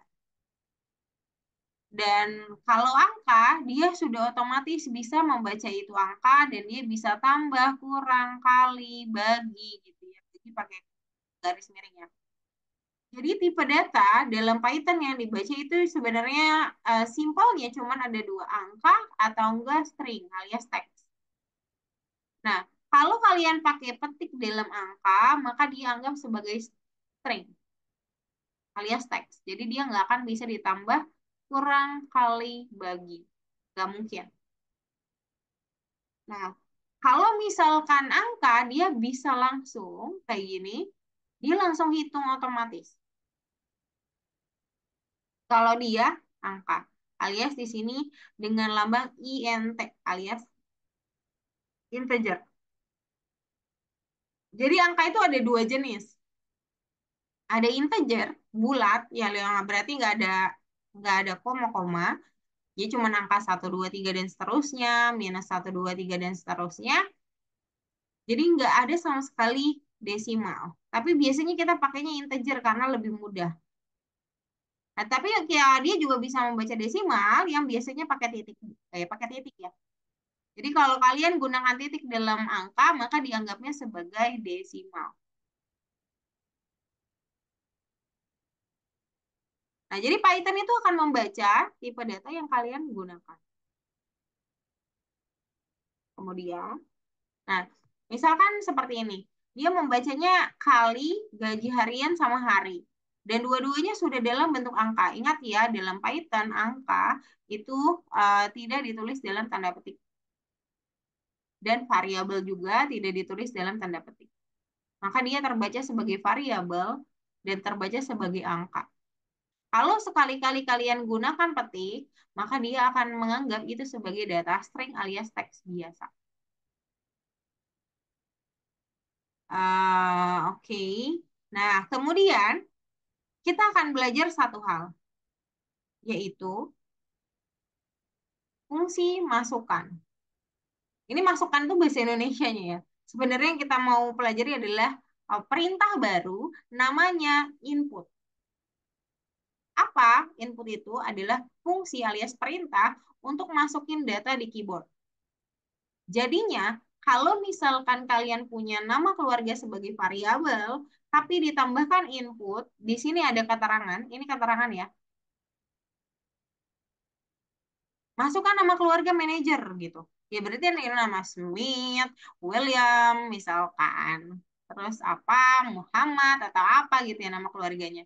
Dan kalau angka, dia sudah otomatis bisa membaca itu angka dan dia bisa tambah, kurang, kali, bagi gitu ya. Jadi pakai garis miringnya. Jadi tipe data dalam Python yang dibaca itu sebenarnya simpelnya cuma ada dua, angka atau enggak string alias teks. Nah, kalau kalian pakai petik dalam angka, maka dianggap sebagai string alias teks. Jadi dia nggak akan bisa ditambah, kurang, kali, bagi. Nggak mungkin. Nah, kalau misalkan angka, dia bisa langsung kayak gini, dia langsung hitung otomatis. Kalau dia angka, alias di sini dengan lambang INT, alias integer. Jadi angka itu ada dua jenis. Ada integer, bulat, ya yang berarti nggak ada koma-koma. Jadi cuma angka 1, 2, 3, dan seterusnya, minus 1, 2, 3, dan seterusnya. Jadi nggak ada sama sekali desimal. Tapi biasanya kita pakainya integer karena lebih mudah. Nah, tapi ya, dia juga bisa membaca desimal yang biasanya pakai titik ya. Jadi kalau kalian gunakan titik dalam angka, maka dianggapnya sebagai desimal. Nah, jadi Python itu akan membaca tipe data yang kalian gunakan. Kemudian, nah, misalkan seperti ini. Dia membacanya kali gaji harian sama hari. Dan dua-duanya sudah dalam bentuk angka. Ingat ya, dalam Python angka itu tidak ditulis dalam tanda petik. Dan variabel juga tidak ditulis dalam tanda petik. Maka dia terbaca sebagai variabel dan terbaca sebagai angka. Kalau sekali-kali kalian gunakan petik, maka dia akan menganggap itu sebagai data string alias teks biasa. Oke. Nah, kemudian kita akan belajar satu hal, yaitu fungsi masukan. Ini masukan itu bahasa Indonesianya ya. Sebenarnya yang kita mau pelajari adalah perintah baru, namanya input. Apa input itu? Adalah fungsi alias perintah untuk masukin data di keyboard. Jadinya, Kalau misalkan kalian punya nama keluarga sebagai variabel, tapi ditambahkan input, di sini ada keterangan, ini keterangan ya. Masukkan nama keluarga manajer gitu. Ya berarti ini nama Smith, William, misalkan. Terus apa, Muhammad atau apa gitu ya nama keluarganya.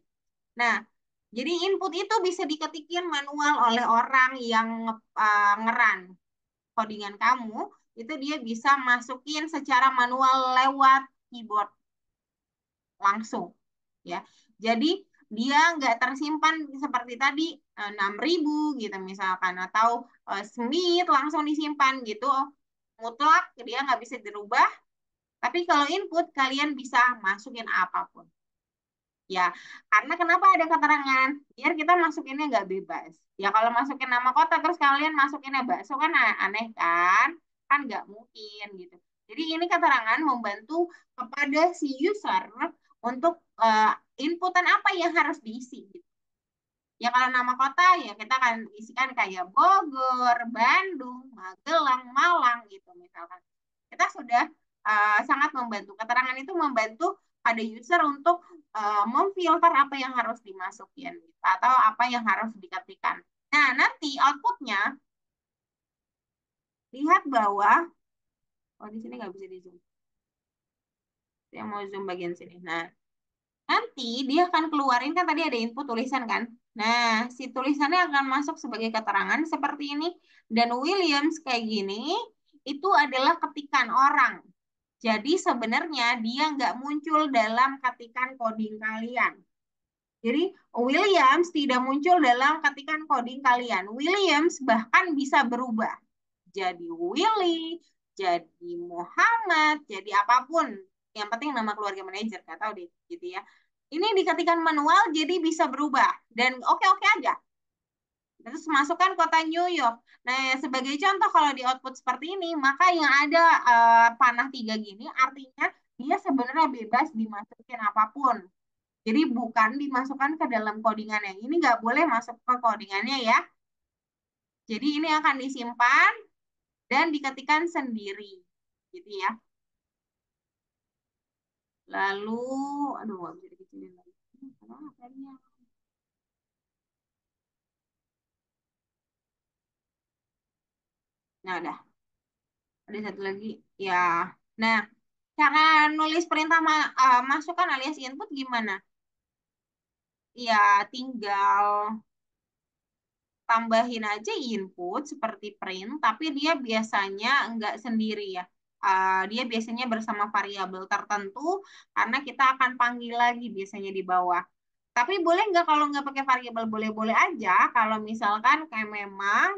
Nah, jadi input itu bisa diketikin manual oleh orang yang ngeran codingan kamu, itu dia bisa masukin secara manual lewat keyboard langsung ya. Jadi dia nggak tersimpan seperti tadi 6.000 gitu misalkan atau Smith langsung disimpan gitu mutlak dia nggak bisa dirubah. Tapi kalau input kalian bisa masukin apapun. Ya, karena kenapa ada keterangan? Biar kita masukinnya nggak bebas. Ya kalau masukin nama kota terus kalian masukinnya bakso kan aneh kan? Kan nggak mungkin gitu. Jadi ini keterangan membantu kepada si user untuk inputan apa yang harus diisi gitu. Ya kalau nama kota ya kita akan isikan kayak Bogor, Bandung, Magelang, Malang gitu misalkan. Kita sudah sangat membantu. Keterangan itu membantu pada user untuk memfilter apa yang harus dimasukin gitu, atau apa yang harus diketikkan. Nah, nanti outputnya lihat bawah. Oh, di sini nggak bisa di zoom. Saya mau zoom bagian sini. Nah, nanti dia akan keluarin kan tadi ada input tulisan kan. Nah, si tulisannya akan masuk sebagai keterangan seperti ini. Dan Williams kayak gini, itu adalah ketikan orang. Jadi sebenarnya dia nggak muncul dalam ketikan coding kalian. Jadi Williams tidak muncul dalam ketikan coding kalian. Williams bahkan bisa berubah. Jadi Willy, jadi Muhammad, jadi apapun. Yang penting nama keluarga manajer, nggak tahu deh, gitu ya. Ini diketikkan manual jadi bisa berubah. Dan oke-oke aja. Terus masukkan kota New York. Nah, sebagai contoh kalau di output seperti ini, maka yang ada panah 3 gini artinya dia sebenarnya bebas dimasukin apapun. Jadi bukan dimasukkan ke dalam codingannya. Ini nggak boleh masuk ke codingannya ya. Jadi ini akan disimpan dan diketikkan sendiri. Gitu ya. Lalu, aduh nggak bisa dikecilin lagi. Kenapa ya? Nah, udah. Ada satu lagi. Ya. Nah, cara nulis perintah masukkan alias input gimana? Ya, tinggal tambahin aja input seperti print, tapi dia biasanya enggak sendiri ya. Dia biasanya bersama variabel tertentu karena kita akan panggil lagi biasanya di bawah. Tapi boleh nggak kalau nggak pakai variabel? Boleh-boleh aja kalau misalkan kayak memang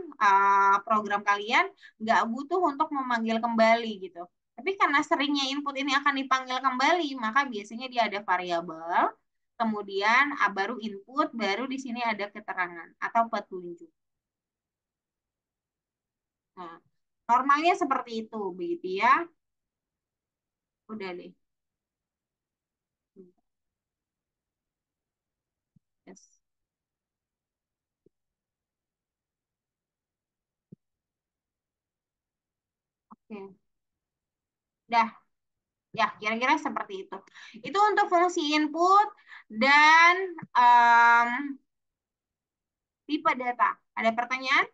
program kalian nggak butuh untuk memanggil kembali gitu. Tapi karena seringnya input ini akan dipanggil kembali, maka biasanya dia ada variabel, kemudian baru input, baru di sini ada keterangan atau petunjuk. Nah, normalnya seperti itu, begitu ya. Udah deh. Yes. Oke. Dah. Ya, kira-kira seperti itu. Itu untuk fungsi input dan tipe data. Ada pertanyaan?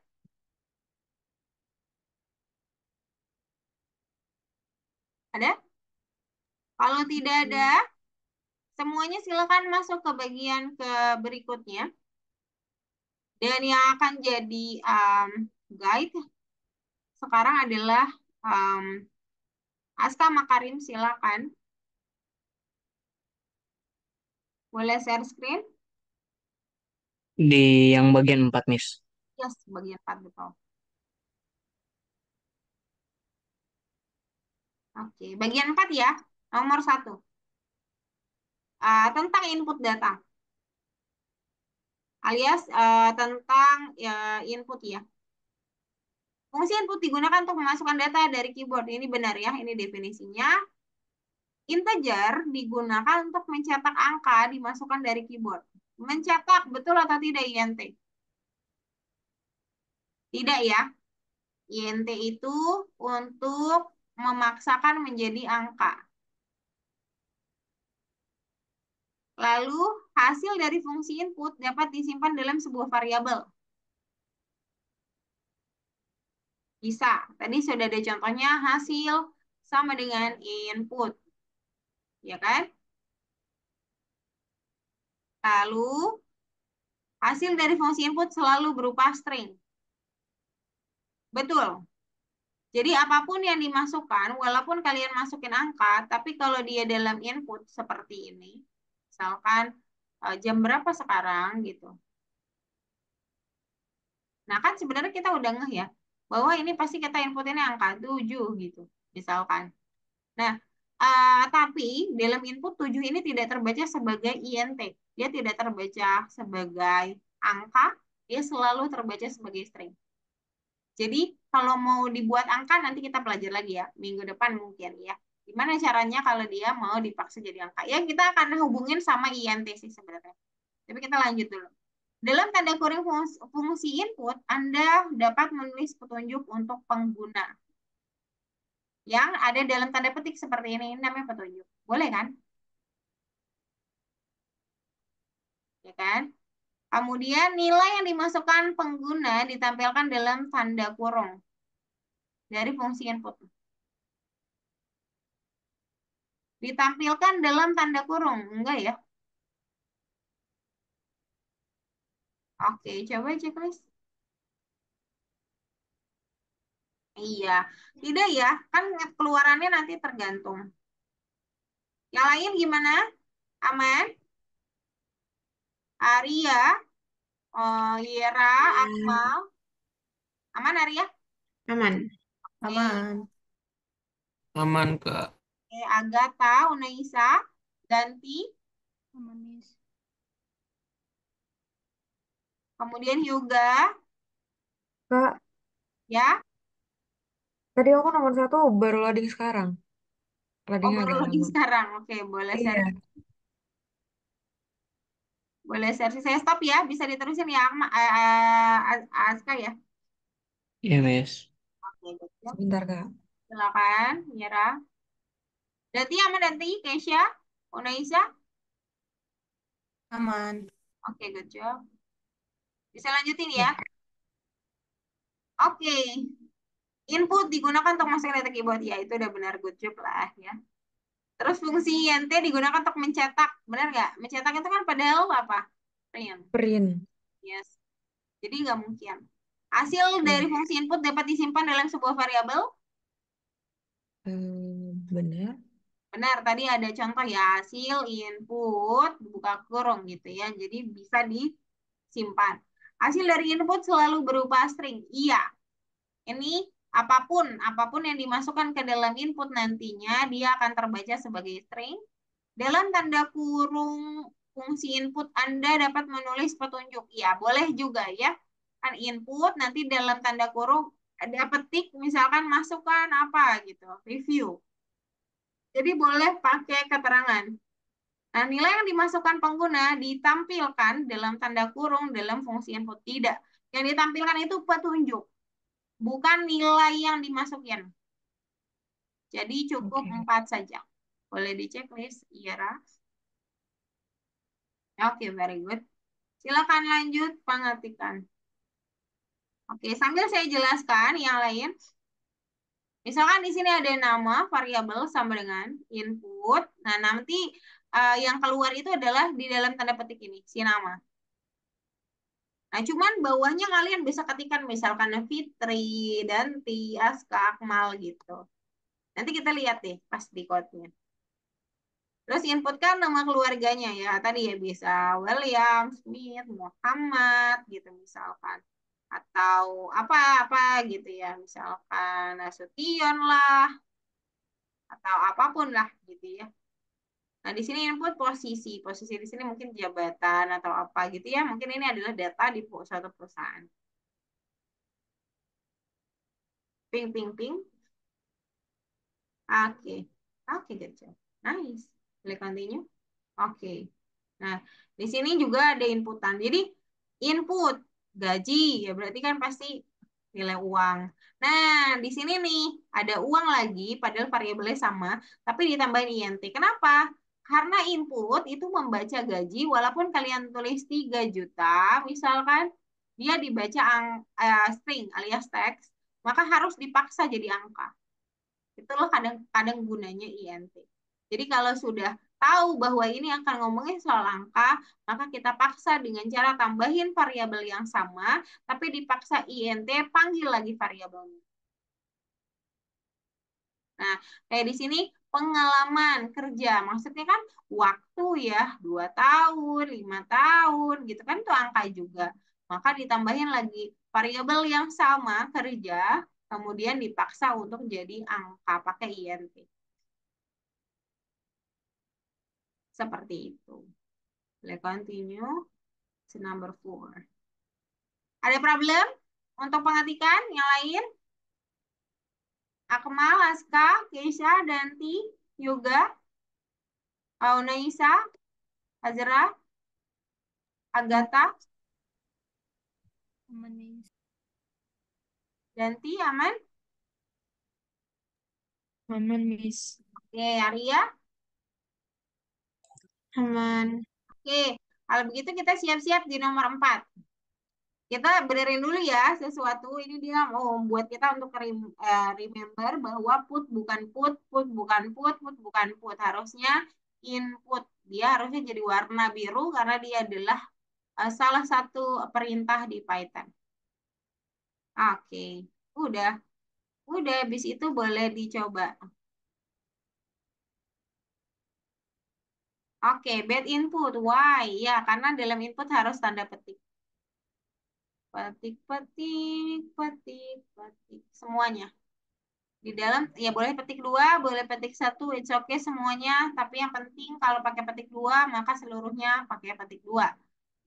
Ada? Kalau tidak ada, semuanya silakan masuk ke bagian ke berikutnya. Dan yang akan jadi guide sekarang adalah Aska Makarim, silakan. Boleh share screen? Di yang bagian 4, Miss. Yes, bagian 4 betul. Oke, bagian 4 ya. Nomor 1. Tentang input data. Alias tentang input ya. Fungsi input digunakan untuk memasukkan data dari keyboard. Ini benar ya, ini definisinya. Integer digunakan untuk mencetak angka dimasukkan dari keyboard. Mencetak, betul atau tidak INT? Tidak ya. INT itu untuk memaksakan menjadi angka. Lalu hasil dari fungsi input dapat disimpan dalam sebuah variabel. Bisa. Tadi sudah ada contohnya hasil sama dengan input. Ya kan? Lalu hasil dari fungsi input selalu berupa string. Betul. Jadi apapun yang dimasukkan, walaupun kalian masukin angka, tapi kalau dia dalam input seperti ini, misalkan jam berapa sekarang gitu. Nah kan sebenarnya kita udah ngeh ya, bahwa ini pasti kita inputinnya angka 7 gitu, misalkan. Nah, tapi dalam input 7 ini tidak terbaca sebagai INT. Dia tidak terbaca sebagai angka, dia selalu terbaca sebagai string. Jadi kalau mau dibuat angka nanti kita belajar lagi ya, minggu depan mungkin ya. Gimana caranya kalau dia mau dipaksa jadi angka? Ya kita akan hubungin sama INT sih sebenarnya. Tapi kita lanjut dulu. Dalam tanda kurung fungsi input, Anda dapat menulis petunjuk untuk pengguna. Yang ada dalam tanda petik seperti ini namanya petunjuk. Boleh kan? Ya kan? Kemudian nilai yang dimasukkan pengguna ditampilkan dalam tanda kurung dari fungsi input. Ditampilkan dalam tanda kurung, enggak ya? Oke, coba checklist. Iya, tidak ya, kan keluarannya nanti tergantung. Yang lain gimana? Aman? Arya, Yera, Akmal. Aman Arya? Aman. Oke. Aman. Aman, Kak. Oke, Agatha, Unaisa, Ganti, kemudian Hyuga, Kak, ya. tadi aku nomor 1 baru loading sekarang. Oh, Loadingnya baru agak lagi lama. sekarang. Oke, boleh share. Iya. Boleh share. Saya stop ya, bisa diterusin ya, Aska ya. Iya, Miss. Oke, good job. Sebentar, Kak. Silakan, Yera. Dati aman Dati, Keisha, Unaisa. Aman. Oke, good job. Bisa lanjutin ya. Ya. Oke. Input digunakan untuk masuk data keyboard. Ya, itu udah benar. Good job lah ya. Terus fungsi INT digunakan untuk mencetak. Benar nggak? Mencetak itu kan padahal apa? Print. Print. Yes. Jadi nggak mungkin. Hasil dari Iya. fungsi input dapat disimpan dalam sebuah variabel. Benar. Benar, tadi ada contoh ya. Hasil input, buka kurung gitu ya. Jadi bisa disimpan. Hasil dari input selalu berupa string. Iya. Ini apapun yang dimasukkan ke dalam input nantinya dia akan terbaca sebagai string. Dalam tanda kurung fungsi input Anda dapat menulis petunjuk. Ya, boleh juga ya. Kan input nanti dalam tanda kurung ada petik misalkan masukkan apa gitu, review. Jadi boleh pakai keterangan. Nah, nilai yang dimasukkan pengguna ditampilkan dalam tanda kurung dalam fungsi input. Tidak. Yang ditampilkan itu petunjuk, bukan nilai yang dimasukin. Jadi cukup Oke. 4 saja. Boleh dicek list, Ira. Oke, very good. Silakan lanjut pengetikan. Oke, sambil saya jelaskan yang lain. Misalkan di sini ada nama variabel sama dengan input. Nah, nanti yang keluar itu adalah di dalam tanda petik ini, si nama. Nah, cuman bawahnya kalian bisa ketikkan misalkan Fitri, Danti, Aska, Akmal gitu. Nanti kita lihat deh pas di code-nya. Terus input kan nama keluarganya ya. Tadi ya bisa William, Smith, Muhammad gitu misalkan. Atau apa-apa gitu ya. Misalkan Nasution lah. Atau apapun lah gitu ya. Nah, di sini input posisi. Posisi di sini mungkin jabatan atau apa gitu ya. Mungkin ini adalah data di suatu perusahaan. Ping, ping, ping. Oke. Oke, good job. Nice. Boleh continue? Oke. Nah, di sini juga ada inputan. Jadi, input gaji, ya berarti kan pasti nilai uang. Nah, di sini nih ada uang lagi, padahal variabelnya sama, tapi ditambahin INT. Kenapa? Karena input itu membaca gaji, walaupun kalian tulis 3 juta, misalkan dia dibaca string alias teks, maka harus dipaksa jadi angka. Itulah kadang-kadang gunanya INT. Jadi kalau sudah tahu bahwa ini akan ngomongin soal angka, maka kita paksa dengan cara tambahin variabel yang sama, tapi dipaksa INT panggil lagi variabelnya. Nah, kayak di sini pengalaman kerja, maksudnya kan waktu ya, 2 tahun, 5 tahun, gitu kan itu angka juga. Maka ditambahin lagi variabel yang sama kerja, kemudian dipaksa untuk jadi angka pakai INT. Seperti itu. Let's continue to number 4. Ada problem untuk pengetikan yang lain? Akmal, Aska, Keisha, Danti, Yoga, Aunaisa, Azra, Agatha, Danti, aman? Aman, Miss. Oke, Arya. Aman. Oke, kalau begitu kita siap-siap di nomor 4. Kita benerin dulu ya sesuatu. Ini dia mau buat kita untuk remember bahwa put bukan put, put bukan put, put bukan put. Harusnya input. Dia harusnya jadi warna biru karena dia adalah salah satu perintah di Python. Oke, udah. Udah, habis itu boleh dicoba. Oke, bad input. Why? Ya, karena dalam input harus tanda petik. Petik, petik, petik, petik. Semuanya. Di dalam, ya boleh petik 2, boleh petik 1, it's okay semuanya. Tapi yang penting kalau pakai petik 2, maka seluruhnya pakai petik 2.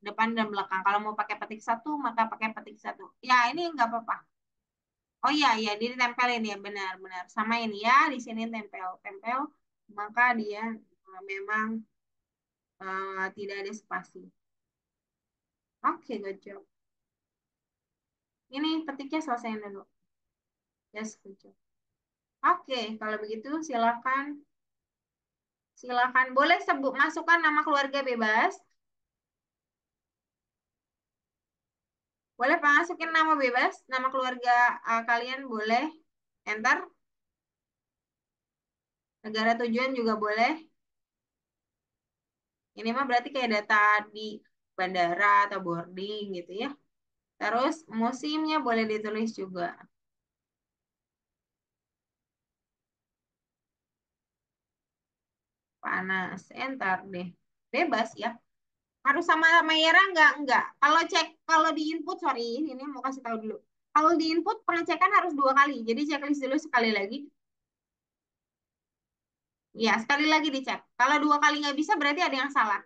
Depan dan belakang. Kalau mau pakai petik 1, maka pakai petik 1. Ya, ini nggak apa-apa. Oh iya, iya, dia ditempelin ya, benar-benar. Sama ini ya, di sini tempel-tempel. Maka dia memang tidak ada spasi. Oke, good job. Ini petiknya selesai dulu. Yes, good job. Oke, kalau begitu silakan. Silakan. Boleh sebut masukkan nama keluarga bebas. Boleh masukin nama bebas, nama keluarga kalian boleh. Enter. Negara tujuan juga boleh. Ini mah berarti kayak data di bandara atau boarding gitu ya. Terus musimnya boleh ditulis juga. Panas, enter deh. Bebas ya. Harus sama merah enggak. Kalau cek kalau di input sorry, ini mau kasih tahu dulu. Kalau di input pengecekan harus 2 kali. Jadi checklist dulu sekali lagi. Ya, sekali lagi dicek. Kalau 2 kali nggak bisa berarti ada yang salah.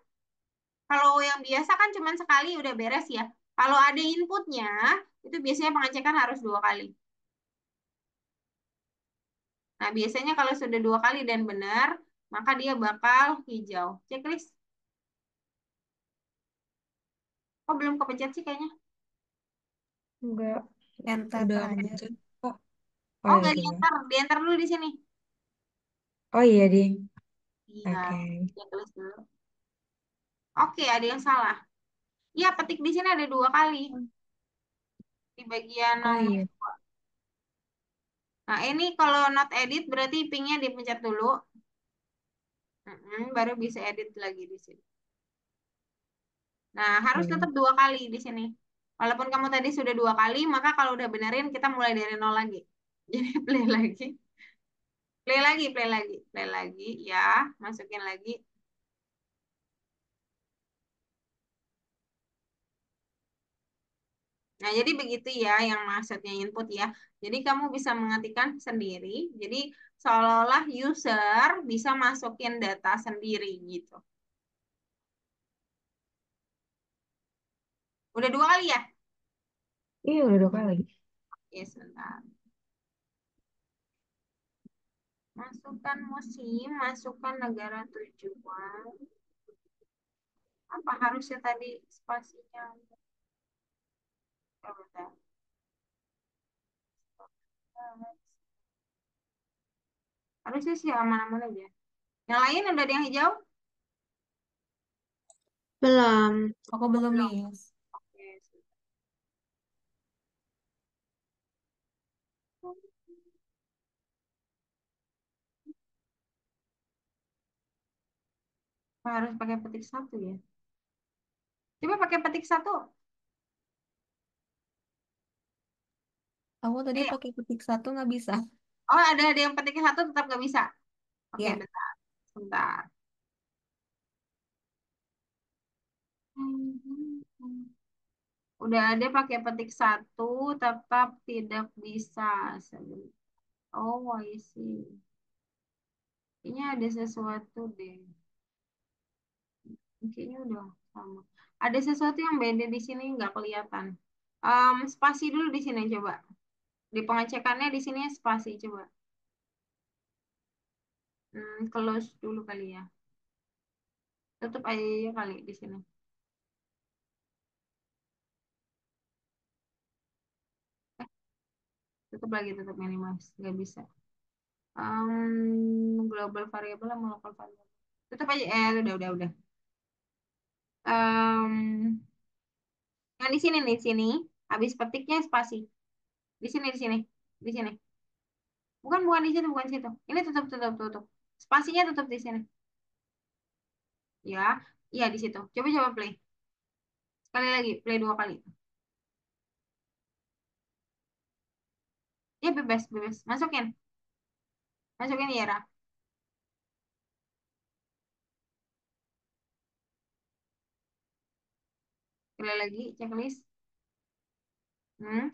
Kalau yang biasa kan cuma sekali udah beres ya. Kalau ada inputnya, itu biasanya pengecekan harus 2 kali. Nah, biasanya kalau sudah 2 kali dan benar, maka dia bakal hijau. Checklist. Kok belum kepencet sih kayaknya? Enggak, Enter udah aku aja. pencet kok. Oh Oh, ya, nggak coba. dienter dulu di sini. Oh iya, Ding. Iya, Oke. checklist dulu. Oke, ada yang salah. Iya, petik di sini ada 2 kali. Di bagian Oh nomor. iya. Nah, ini kalau not edit berarti pingnya dipencet dulu. Baru bisa edit lagi di sini. Nah, harus tetap Oke. 2 kali di sini. Walaupun kamu tadi sudah 2 kali, maka kalau udah benerin kita mulai dari nol lagi. Jadi play lagi. Play lagi, play lagi, play lagi. Ya, masukin lagi. Nah, jadi begitu ya yang maksudnya input ya. Jadi kamu bisa mengetikkan sendiri. Jadi seolah-olah user bisa masukin data sendiri gitu. Udah 2 kali ya? Iya, udah 2 kali. Oke, sebentar. Masukkan musim, masukkan negara tujuan. Apa harusnya tadi spasinya? Oh, bentar. Harusnya sih aman-aman aja. Yang lain udah ada yang hijau? Belum. Aku belum, Belum. Miss. Oke. Apa harus pakai petik satu ya? Coba pakai petik satu. Aku tadi Eh, pakai petik satu nggak bisa. oh ada yang petiknya satu tetap nggak bisa. Oke, Ya, bentar. Bentar. Udah ada pakai petik satu tetap tidak bisa. Oh, I see. Kayaknya ada sesuatu deh. Kayaknya udah sama. Ada sesuatu yang beda di sini nggak kelihatan. Spasi dulu di sini coba. Di pengecekannya di sini spasi coba. Close dulu kali ya. Tutup aja ya kali di sini. Eh, tutup lagi tutup minimalis. Nggak bisa. Global variable sama local variable. Tutup aja. Udah. Em, yang di sini nih, di sini. Habis petiknya spasi. Di sini. Di sini. Bukan di situ, bukan situ. Ini tutup. Spasinya tutup di sini. Ya, iya di situ. Coba play. Sekali lagi, play 2 kali. Ya bebas. Masukin ya. Sekali lagi, checklist. Hmm,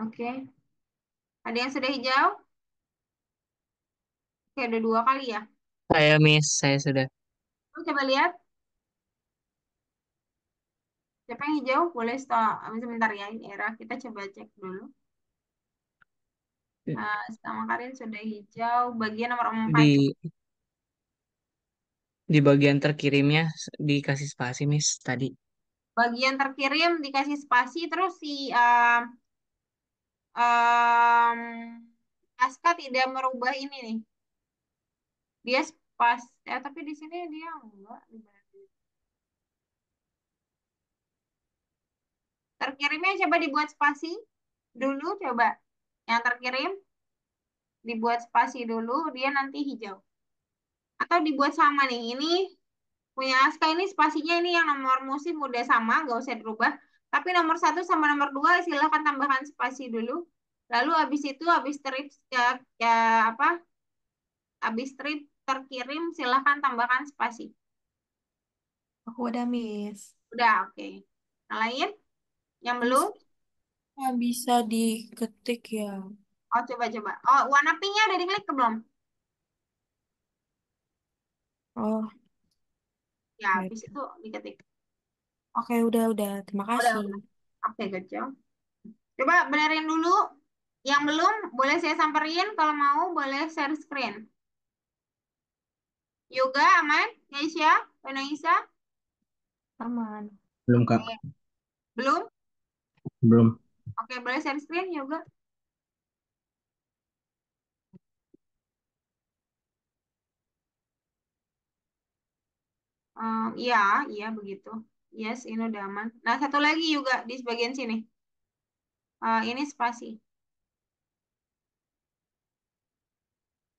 oke. Ada yang sudah hijau? Oke, udah 2 kali ya. Saya Miss, saya sudah. Coba lihat. Siapa yang hijau? Boleh stop sebentar ya, ini era. Kita coba cek dulu. Sama Karin sudah hijau. Bagian nomor 4. Di di bagian terkirimnya dikasih spasi Miss tadi. Bagian terkirim dikasih spasi. Terus si um, Aska tidak merubah ini nih. Dia pas. Tapi di sini dia enggak. Terkirimnya coba dibuat spasi dulu. Coba. Yang terkirim dibuat spasi dulu. Dia nanti hijau. Atau dibuat sama nih. Ini punya Aska ini spasinya ini yang nomor musim udah sama, nggak usah dirubah. Tapi nomor 1 sama nomor 2 silahkan tambahkan spasi dulu. Lalu habis itu habis trip ya apa? Habis trip terkirim silahkan tambahkan spasi. aku udah, Miss. Udah, oke. Yang lain? Yang Miss, belum? nggak bisa diketik ya. Oh, coba. Oh, warna pinknya udah diklik ke belum? Oh, Ya, ya. habis itu diketik. Oke, udah. Terima kasih. Udah. Oke, good job. Coba benerin dulu. Yang belum, boleh saya samperin. Kalau mau, boleh share screen. Yoga aman? Nesya? Isa? Aman. Belum, Kak. Oke. Belum? Belum. Oke, boleh share screen Yoga? Iya, iya begitu. Yes, ini udah aman. Nah, satu lagi juga di bagian sini. Ini spasi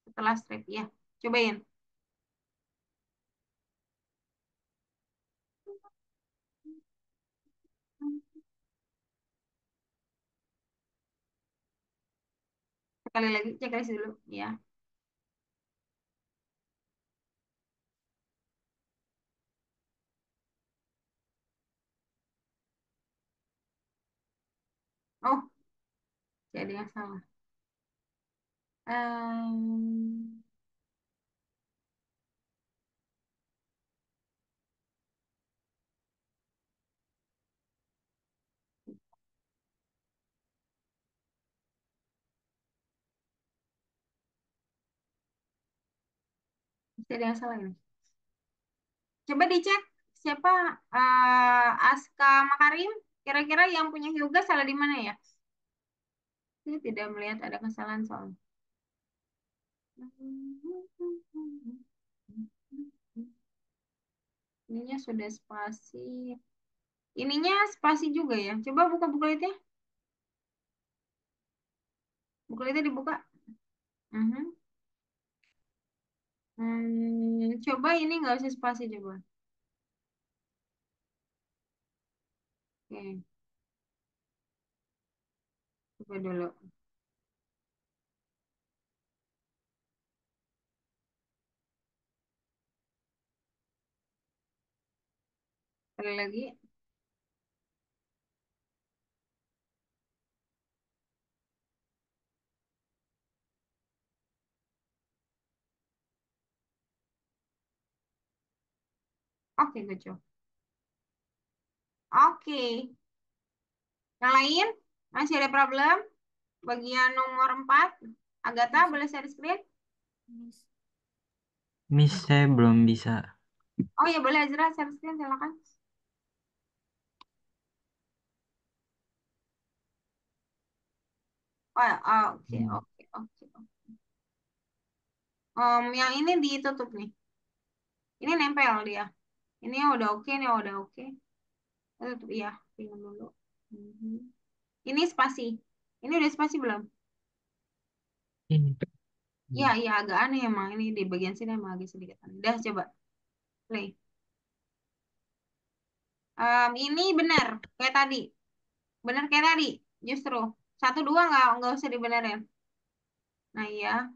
setelah strip. Ya, cobain. Sekali lagi, cek list dulu. Ya. Oh, jadi yang salah. Um, jadi yang salah ini. Coba dicek siapa Aska Makarim. Kira-kira yang punya Yoga salah di mana ya? Oke, tidak melihat ada kesalahan soal. Ininya sudah spasi. Ininya spasi juga ya. Coba buka bukuletnya. Bukuletnya dibuka. Mhm. Coba ini nggak usah spasi coba. Oke, coba dulu. Sekali lagi. Oke, good job. Oke. Yang lain? Masih ada problem? Bagian nomor 4. Agatha, boleh share screen? Miss. Miss, saya belum bisa. Oh ya, boleh Azra share screen, silakan. Oh, ya, oke, oke, oke. Yang ini ditutup nih. Ini nempel dia. Ini udah oke, ini udah oke. Tutup, iya, pinggir dulu. Mhm. Ini spasi. Ini udah spasi belum? Ini. Iya, iya, agak aneh emang. Ini di bagian sini emang agak sedikit aneh. Udah, coba. Play. Ini benar, kayak tadi. Benar kayak tadi, justru. Satu, dua nggak usah dibenerin. Nah, iya.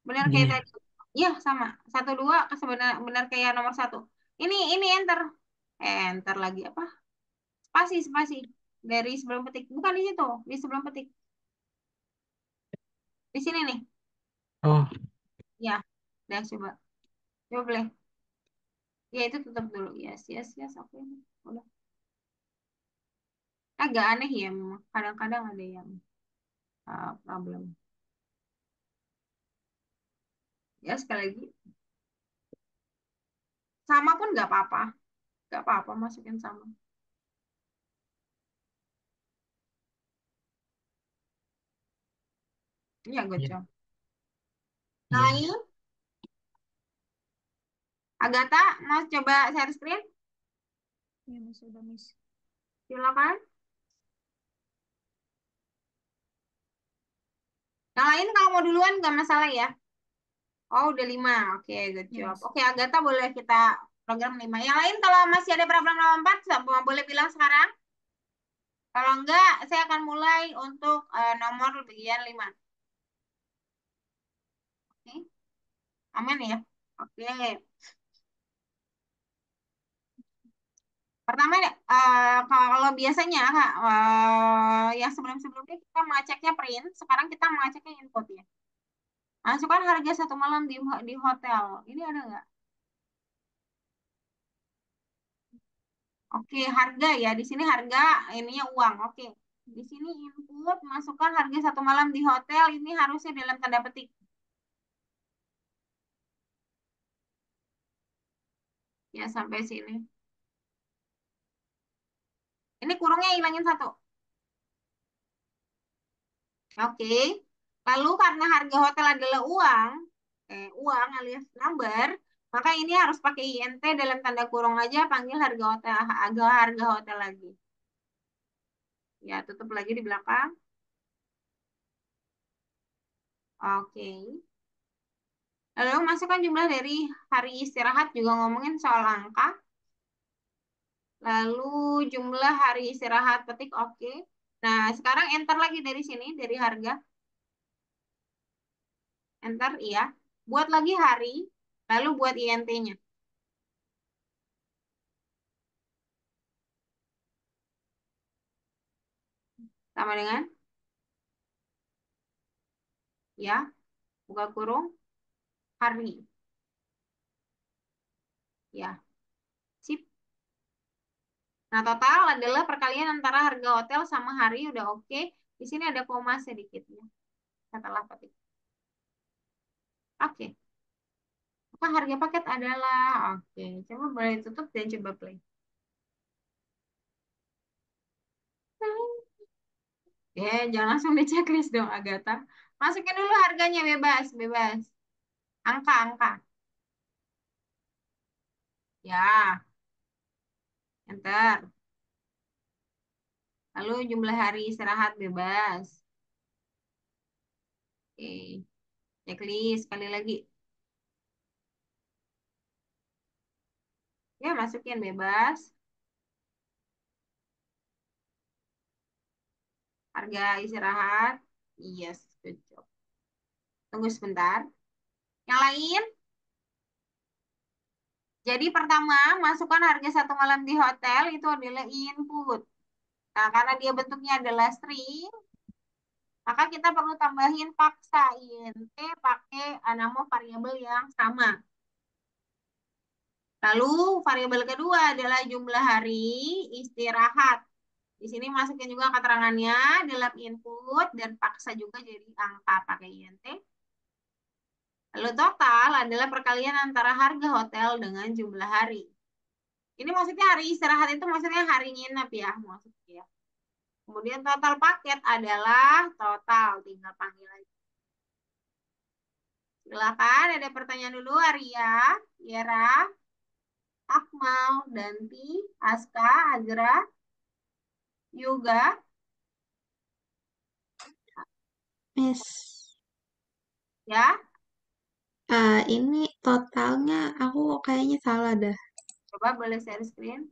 Benar kayak Gini. tadi. Iya, sama. Satu, dua, sebenar benar kayak nomor satu. Ini enter. Enter lagi apa? Spasi, spasi. Dari sebelum petik. Bukan di situ, di sebelum petik. Di sini nih. Oh, Ya, udah coba. Coba boleh. Ya, itu tutup dulu. Yes, yes, yes. Oke. Udah. Agak aneh ya memang. Kadang-kadang ada yang problem. Ya, sekali lagi. Sama pun nggak apa-apa. Nggak apa-apa, masukin sama. Iya, good iya. job. Nah, Iya. ini Agatha, mau coba share screen? Ya, Miss, udah Miss. Silakan. Yang lain kalau mau duluan nggak masalah ya. Oh, udah 5. Oke, good Ya, job. Miss. Oke, Agatha boleh kita program 5. Yang lain kalau masih ada problem nomor 4, boleh bilang sekarang. Kalau enggak, saya akan mulai untuk nomor bagian 5. Oke, aman ya? Oke. Pertama, kalau biasanya Kak, yang sebelum-sebelumnya kita mengeceknya print, sekarang kita mengeceknya input ya. Masukkan harga 1 malam di hotel. Ini ada nggak? Oke, harga ya. Di sini harga, ininya uang. Oke. Di sini input, masukkan harga 1 malam di hotel. Ini harusnya dalam tanda petik. Ya, sampai sini. Ini kurungnya hilangin 1. Oke. Lalu karena harga hotel adalah uang, uang alias number, maka ini harus pakai INT dalam tanda kurung aja, panggil harga hotel lagi. Ya, tutup lagi di belakang. Oke. Lalu masukkan jumlah dari hari istirahat, juga ngomongin soal angka. Lalu jumlah hari istirahat petik oke. Nah, sekarang enter lagi dari sini, dari harga. Enter, iya. Buat lagi hari, lalu buat INT-nya. Sama dengan, ya, buka kurung, hari. Ya, sip. Nah, total adalah perkalian antara harga hotel sama hari, udah oke. Di sini ada koma sedikitnya setelah petik. Oke. Maka harga paket adalah, oke. Coba boleh tutup dan coba play. Jangan langsung di checklist dong, Agatha. Masukin dulu harganya bebas, bebas. Angka. Ya, enter. Lalu jumlah hari istirahat bebas. Oke, checklist sekali lagi. Ya, masukin bebas. Harga istirahat. Yes, good job. Tunggu sebentar. Yang lain? Jadi pertama, masukkan harga 1 malam di hotel itu adalah input. Nah, karena dia bentuknya adalah string, maka kita perlu tambahin paksa int pakai nama variabel yang sama. Lalu variabel kedua adalah jumlah hari istirahat. Di sini masukin juga keterangannya dalam input dan paksa juga jadi angka pakai int. Lalu total adalah perkalian antara harga hotel dengan jumlah hari. Ini maksudnya hari istirahat itu maksudnya hari nginep ya, maksudnya ya. Kemudian total paket adalah total, tinggal panggil aja. Silakan, ada pertanyaan dulu, Arya, Yera, Akmal, Danti, Aska, Azra, Yoga. Miss, Ya, ini totalnya aku kayaknya salah dah. coba boleh share screen.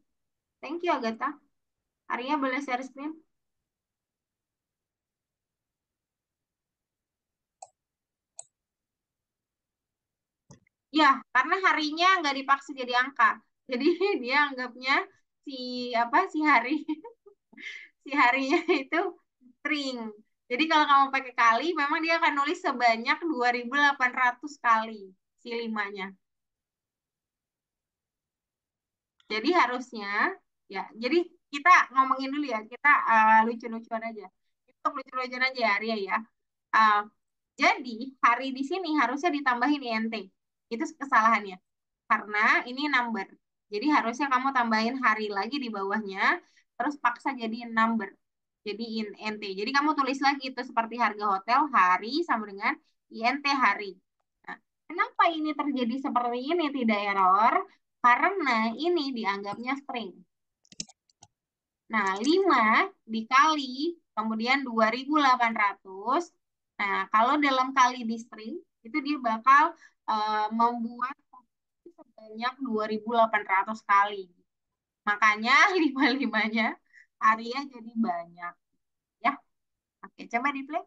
Thank you, Agatha. Arya boleh share screen. Ya, karena harinya nggak dipaksa jadi angka. Jadi dia anggapnya si apa si hari si harinya itu string. Jadi kalau kamu pakai kali, memang dia akan nulis sebanyak 2.800 kali si limanya. Jadi harusnya ya, jadi kita ngomongin dulu ya, kita lucu-lucuan aja. Itu lucu-lucuan aja ya, Arya ya. Uh, jadi hari di sini harusnya ditambahin int. Itu kesalahannya. Karena ini number. Jadi harusnya kamu tambahin hari lagi di bawahnya, terus paksa jadi number. Jadi int. Jadi kamu tulis lagi itu seperti harga hotel hari sama dengan int hari. Nah, kenapa ini terjadi seperti ini tidak error? Karena ini dianggapnya string. Nah, 5 dikali kemudian 2.800. Nah, kalau dalam kali di string itu dia bakal membuat sebanyak 2.800 kali. Makanya 5-5-nya Arya jadi banyak. Ya. Oke, coba di play.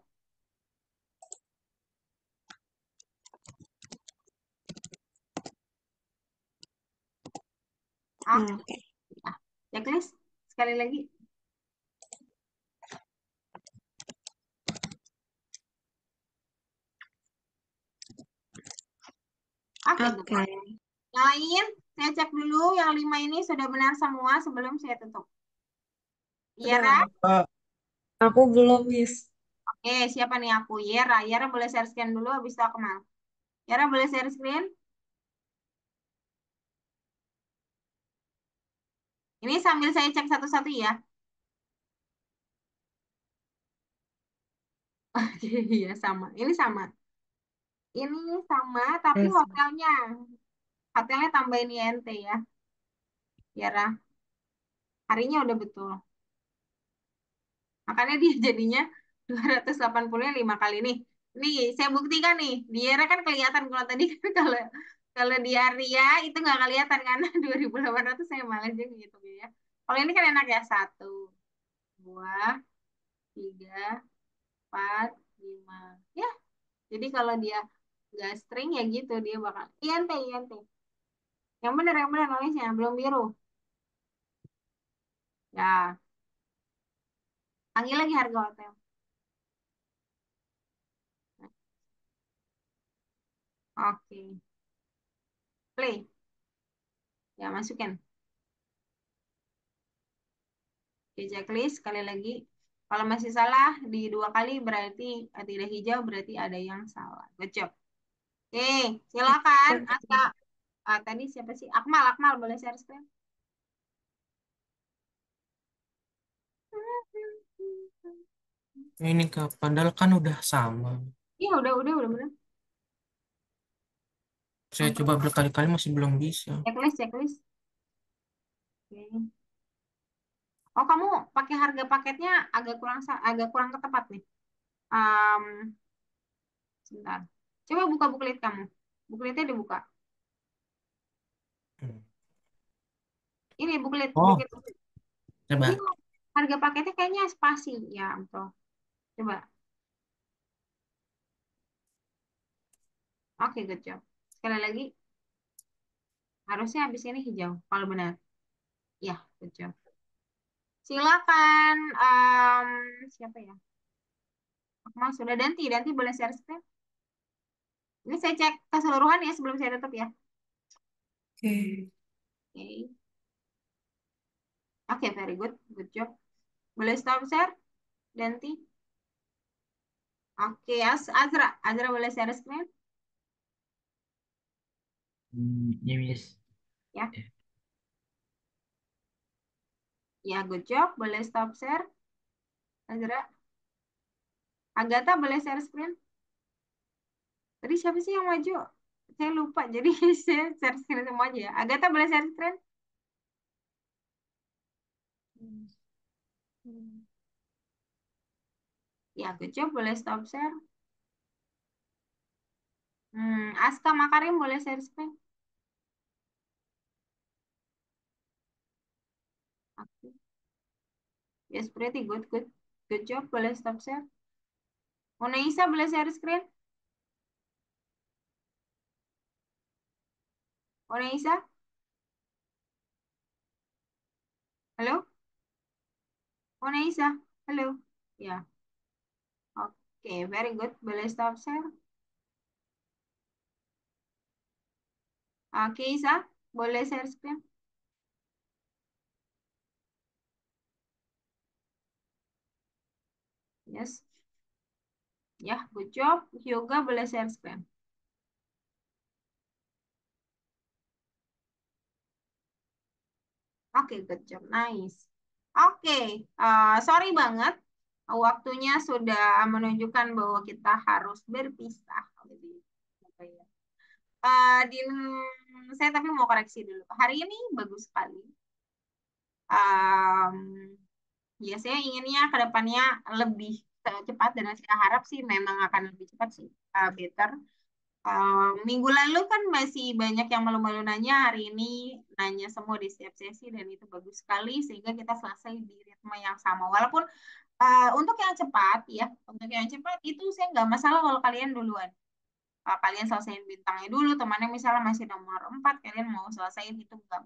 Oke. Oke. Nah, checklist sekali lagi. Oke, Oke. yang lain, saya cek dulu yang 5 ini sudah benar semua sebelum saya tutup. Yera? Udah. Aku belum, Miss. Oke, siapa nih aku? Yera. Yera boleh share screen dulu, habis itu aku mau. Yera boleh share screen? Ini sambil saya cek satu-satu ya. Oke, iya sama. Ini sama. Ini sama, tapi Yes. hotelnya tambahin INT ya. Yera. Harinya udah betul. Makanya dia jadinya 285 kali nih. Nih, saya buktikan nih. Di Yera kan kelihatan kalau tadi kan kalau kalau di Arya itu nggak kelihatan karena 2.800 saya malas juga gitu ya. Kalau ini kan enak ya. 1, 2, 3, 4, 5. Ya, jadi kalau dia nggak string ya gitu dia bakal INT INT. Yang benar nulisnya belum biru. Ya, panggil lagi harga hotel. Oke, play. Ya, masukin. Oke, checklist sekali lagi. Kalau masih salah di 2 kali berarti tidak hijau berarti ada yang salah. Good job. Oke, silakan. Aska, tadi siapa sih? Akmal, Akmal boleh share screen? Ini Kak, padahal kan udah sama. Iya, udah bener. Saya Oke, coba berkali-kali masih belum bisa. checklist. Oke. Oh, kamu pakai harga paketnya agak kurang ketepat nih. Um, Sebentar. Coba buka buklet kamu. Bukletnya dibuka. Hmm. Ini buklet, Oh, Ini coba. harga paketnya kayaknya spasi. Ya, betul. Coba. Oke, good job. Sekali lagi, harusnya habis ini hijau, kalau benar. Ya, good job. Silakan, siapa ya? Mas, sudah Danti boleh share screen? Ini saya cek keseluruhan ya sebelum saya tutup ya. Oke. Oke, Oke, very good job. Boleh stop share, Danti? Oke, Azra boleh share screen? Ya, Miss. Ya, ya, good job. Boleh stop share, Azra? Agatha boleh share screen? Tadi siapa sih yang maju? Saya lupa, jadi saya share screen semua aja ya. Agatha boleh share screen? Ya, good job. Boleh stop share. Aska Makarim boleh share screen? Oke. Yes, pretty good. Good job. Boleh stop share. Unaisa boleh share screen? Unaisa? Halo? Unaisa? Halo? Ya. Oke, very good. Boleh stop share. Oke, Isa, boleh share screen? Yes. Ya, good job. Yoga boleh share screen. Oke, good job. Nice. Oke, sorry banget. Waktunya sudah menunjukkan bahwa kita harus berpisah. Jadi, apa ya? Saya tapi mau koreksi dulu. Hari ini bagus sekali. Ya, saya inginnya ke depannya lebih cepat dan saya harap sih memang akan lebih cepat sih, better. Minggu lalu kan masih banyak yang malu-malu nanya, hari ini nanya semua di setiap sesi dan itu bagus sekali sehingga kita selesai di ritme yang sama. Walaupun untuk yang cepat ya, untuk yang cepat itu saya nggak masalah kalau kalian duluan. Kalian selesaiin bintangnya dulu, temannya misalnya masih nomor 4, kalian mau selesaiin itu nggak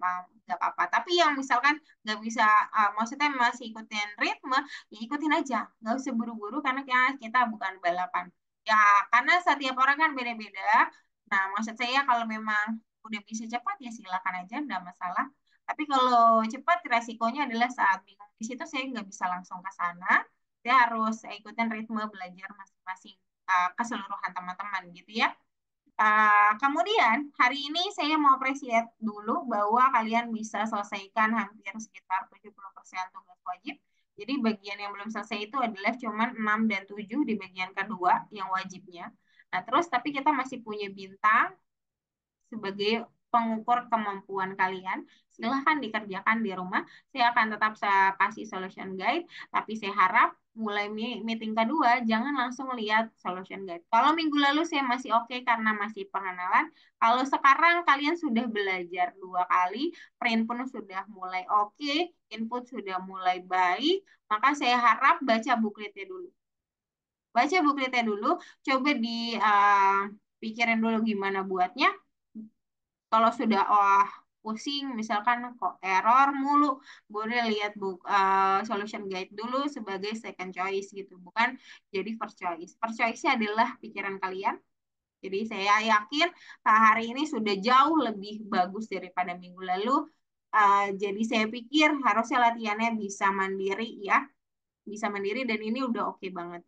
apa-apa. Tapi yang misalkan nggak bisa, maksudnya masih ikutin ritme, ya ikutin aja, nggak usah buru-buru karena kita bukan balapan. Ya, karena setiap orang kan beda-beda. Nah, maksud saya kalau memang udah bisa cepat ya silakan aja, nggak masalah. Tapi kalau cepat resikonya adalah saat bingung di situ saya nggak bisa langsung ke sana. Saya harus ikutin ritme belajar masing-masing, keseluruhan teman-teman gitu ya. Kemudian hari ini saya mau appreciate dulu bahwa kalian bisa selesaikan hampir sekitar 70% tugas wajib. Jadi bagian yang belum selesai itu adalah cuma 6 dan 7 di bagian kedua yang wajibnya. Nah, terus tapi kita masih punya bintang sebagai pengukur kemampuan kalian. Silahkan dikerjakan di rumah. Saya akan tetap kasih solution guide, tapi saya harap mulai meeting kedua jangan langsung lihat solution guide. Kalau minggu lalu saya masih oke karena masih pengenalan. Kalau sekarang kalian sudah belajar 2 kali, print pun sudah mulai oke, input sudah mulai baik, maka saya harap baca bukletnya dulu. Baca bukletnya dulu, coba pikirin dulu gimana buatnya. Kalau sudah pusing misalkan kok error mulu, boleh lihat solution guide dulu sebagai second choice gitu, bukan jadi first choice. First choice adalah pikiran kalian. Jadi saya yakin hari ini sudah jauh lebih bagus daripada minggu lalu. Jadi saya pikir harusnya latihannya bisa mandiri ya, bisa mandiri dan ini udah oke banget.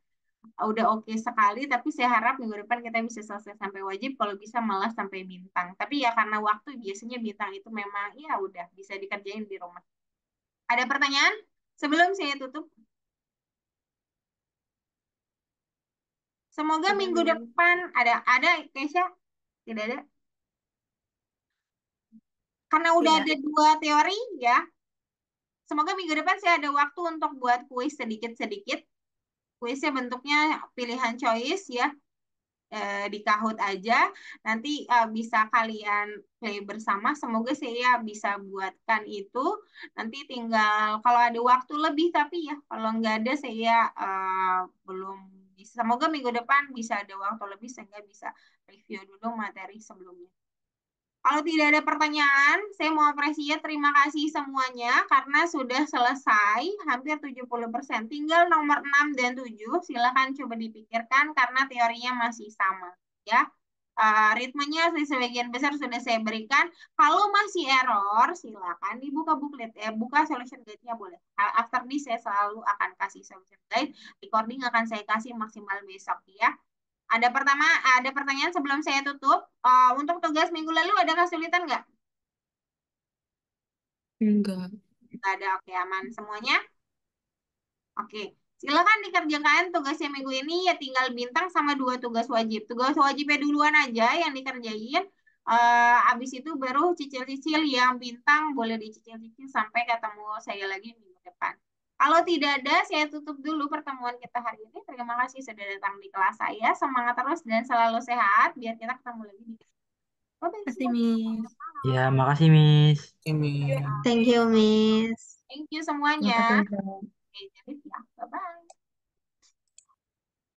Udah oke sekali, tapi saya harap minggu depan kita bisa selesai sampai wajib, kalau bisa malah sampai bintang. Tapi ya karena waktu biasanya bintang itu memang ya udah bisa dikerjain di rumah. Ada pertanyaan? Sebelum saya tutup. Semoga Ada minggu nih. depan ada Keisha? Tidak ada. Karena udah Tidak. ada 2 teori ya. Semoga minggu depan saya ada waktu untuk buat kuis sedikit-sedikit. Kuisnya bentuknya pilihan choice ya. Di Kahoot aja. Nanti bisa kalian play bersama. Semoga saya bisa buatkan itu. Nanti tinggal kalau ada waktu lebih, tapi ya kalau nggak ada saya belum bisa. Semoga minggu depan bisa ada waktu lebih sehingga bisa review dulu materi sebelumnya. Kalau tidak ada pertanyaan, saya mau apresiasi terima kasih semuanya karena sudah selesai hampir 70%. Tinggal nomor 6 dan 7, silakan coba dipikirkan karena teorinya masih sama ya. Ritmenya sebagian besar sudah saya berikan. Kalau masih error, silakan dibuka booklet buka solution guide-nya boleh. After this saya selalu akan kasih solution guide. Recording akan saya kasih maksimal besok ya. Ada pertanyaan sebelum saya tutup. Untuk tugas minggu lalu ada kesulitan nggak? Enggak. Nggak ada, oke aman semuanya. Oke, silakan dikerjakan tugasnya minggu ini ya tinggal bintang sama 2 tugas wajib. Tugas wajibnya duluan aja yang dikerjain. Abis itu baru cicil-cicil yang bintang boleh dicicil-cicil sampai ketemu saya lagi minggu depan. Kalau tidak ada, saya tutup dulu pertemuan kita hari ini. Terima kasih sudah datang di kelas saya. Semangat terus dan selalu sehat. Biar kita ketemu lagi di Bye-bye. Kasih, Miss. Ya, makasih, Miss. Ini. Thank you, Miss. Thank you semuanya. Makasih, Miss. Oke, jadi ya. Bye-bye.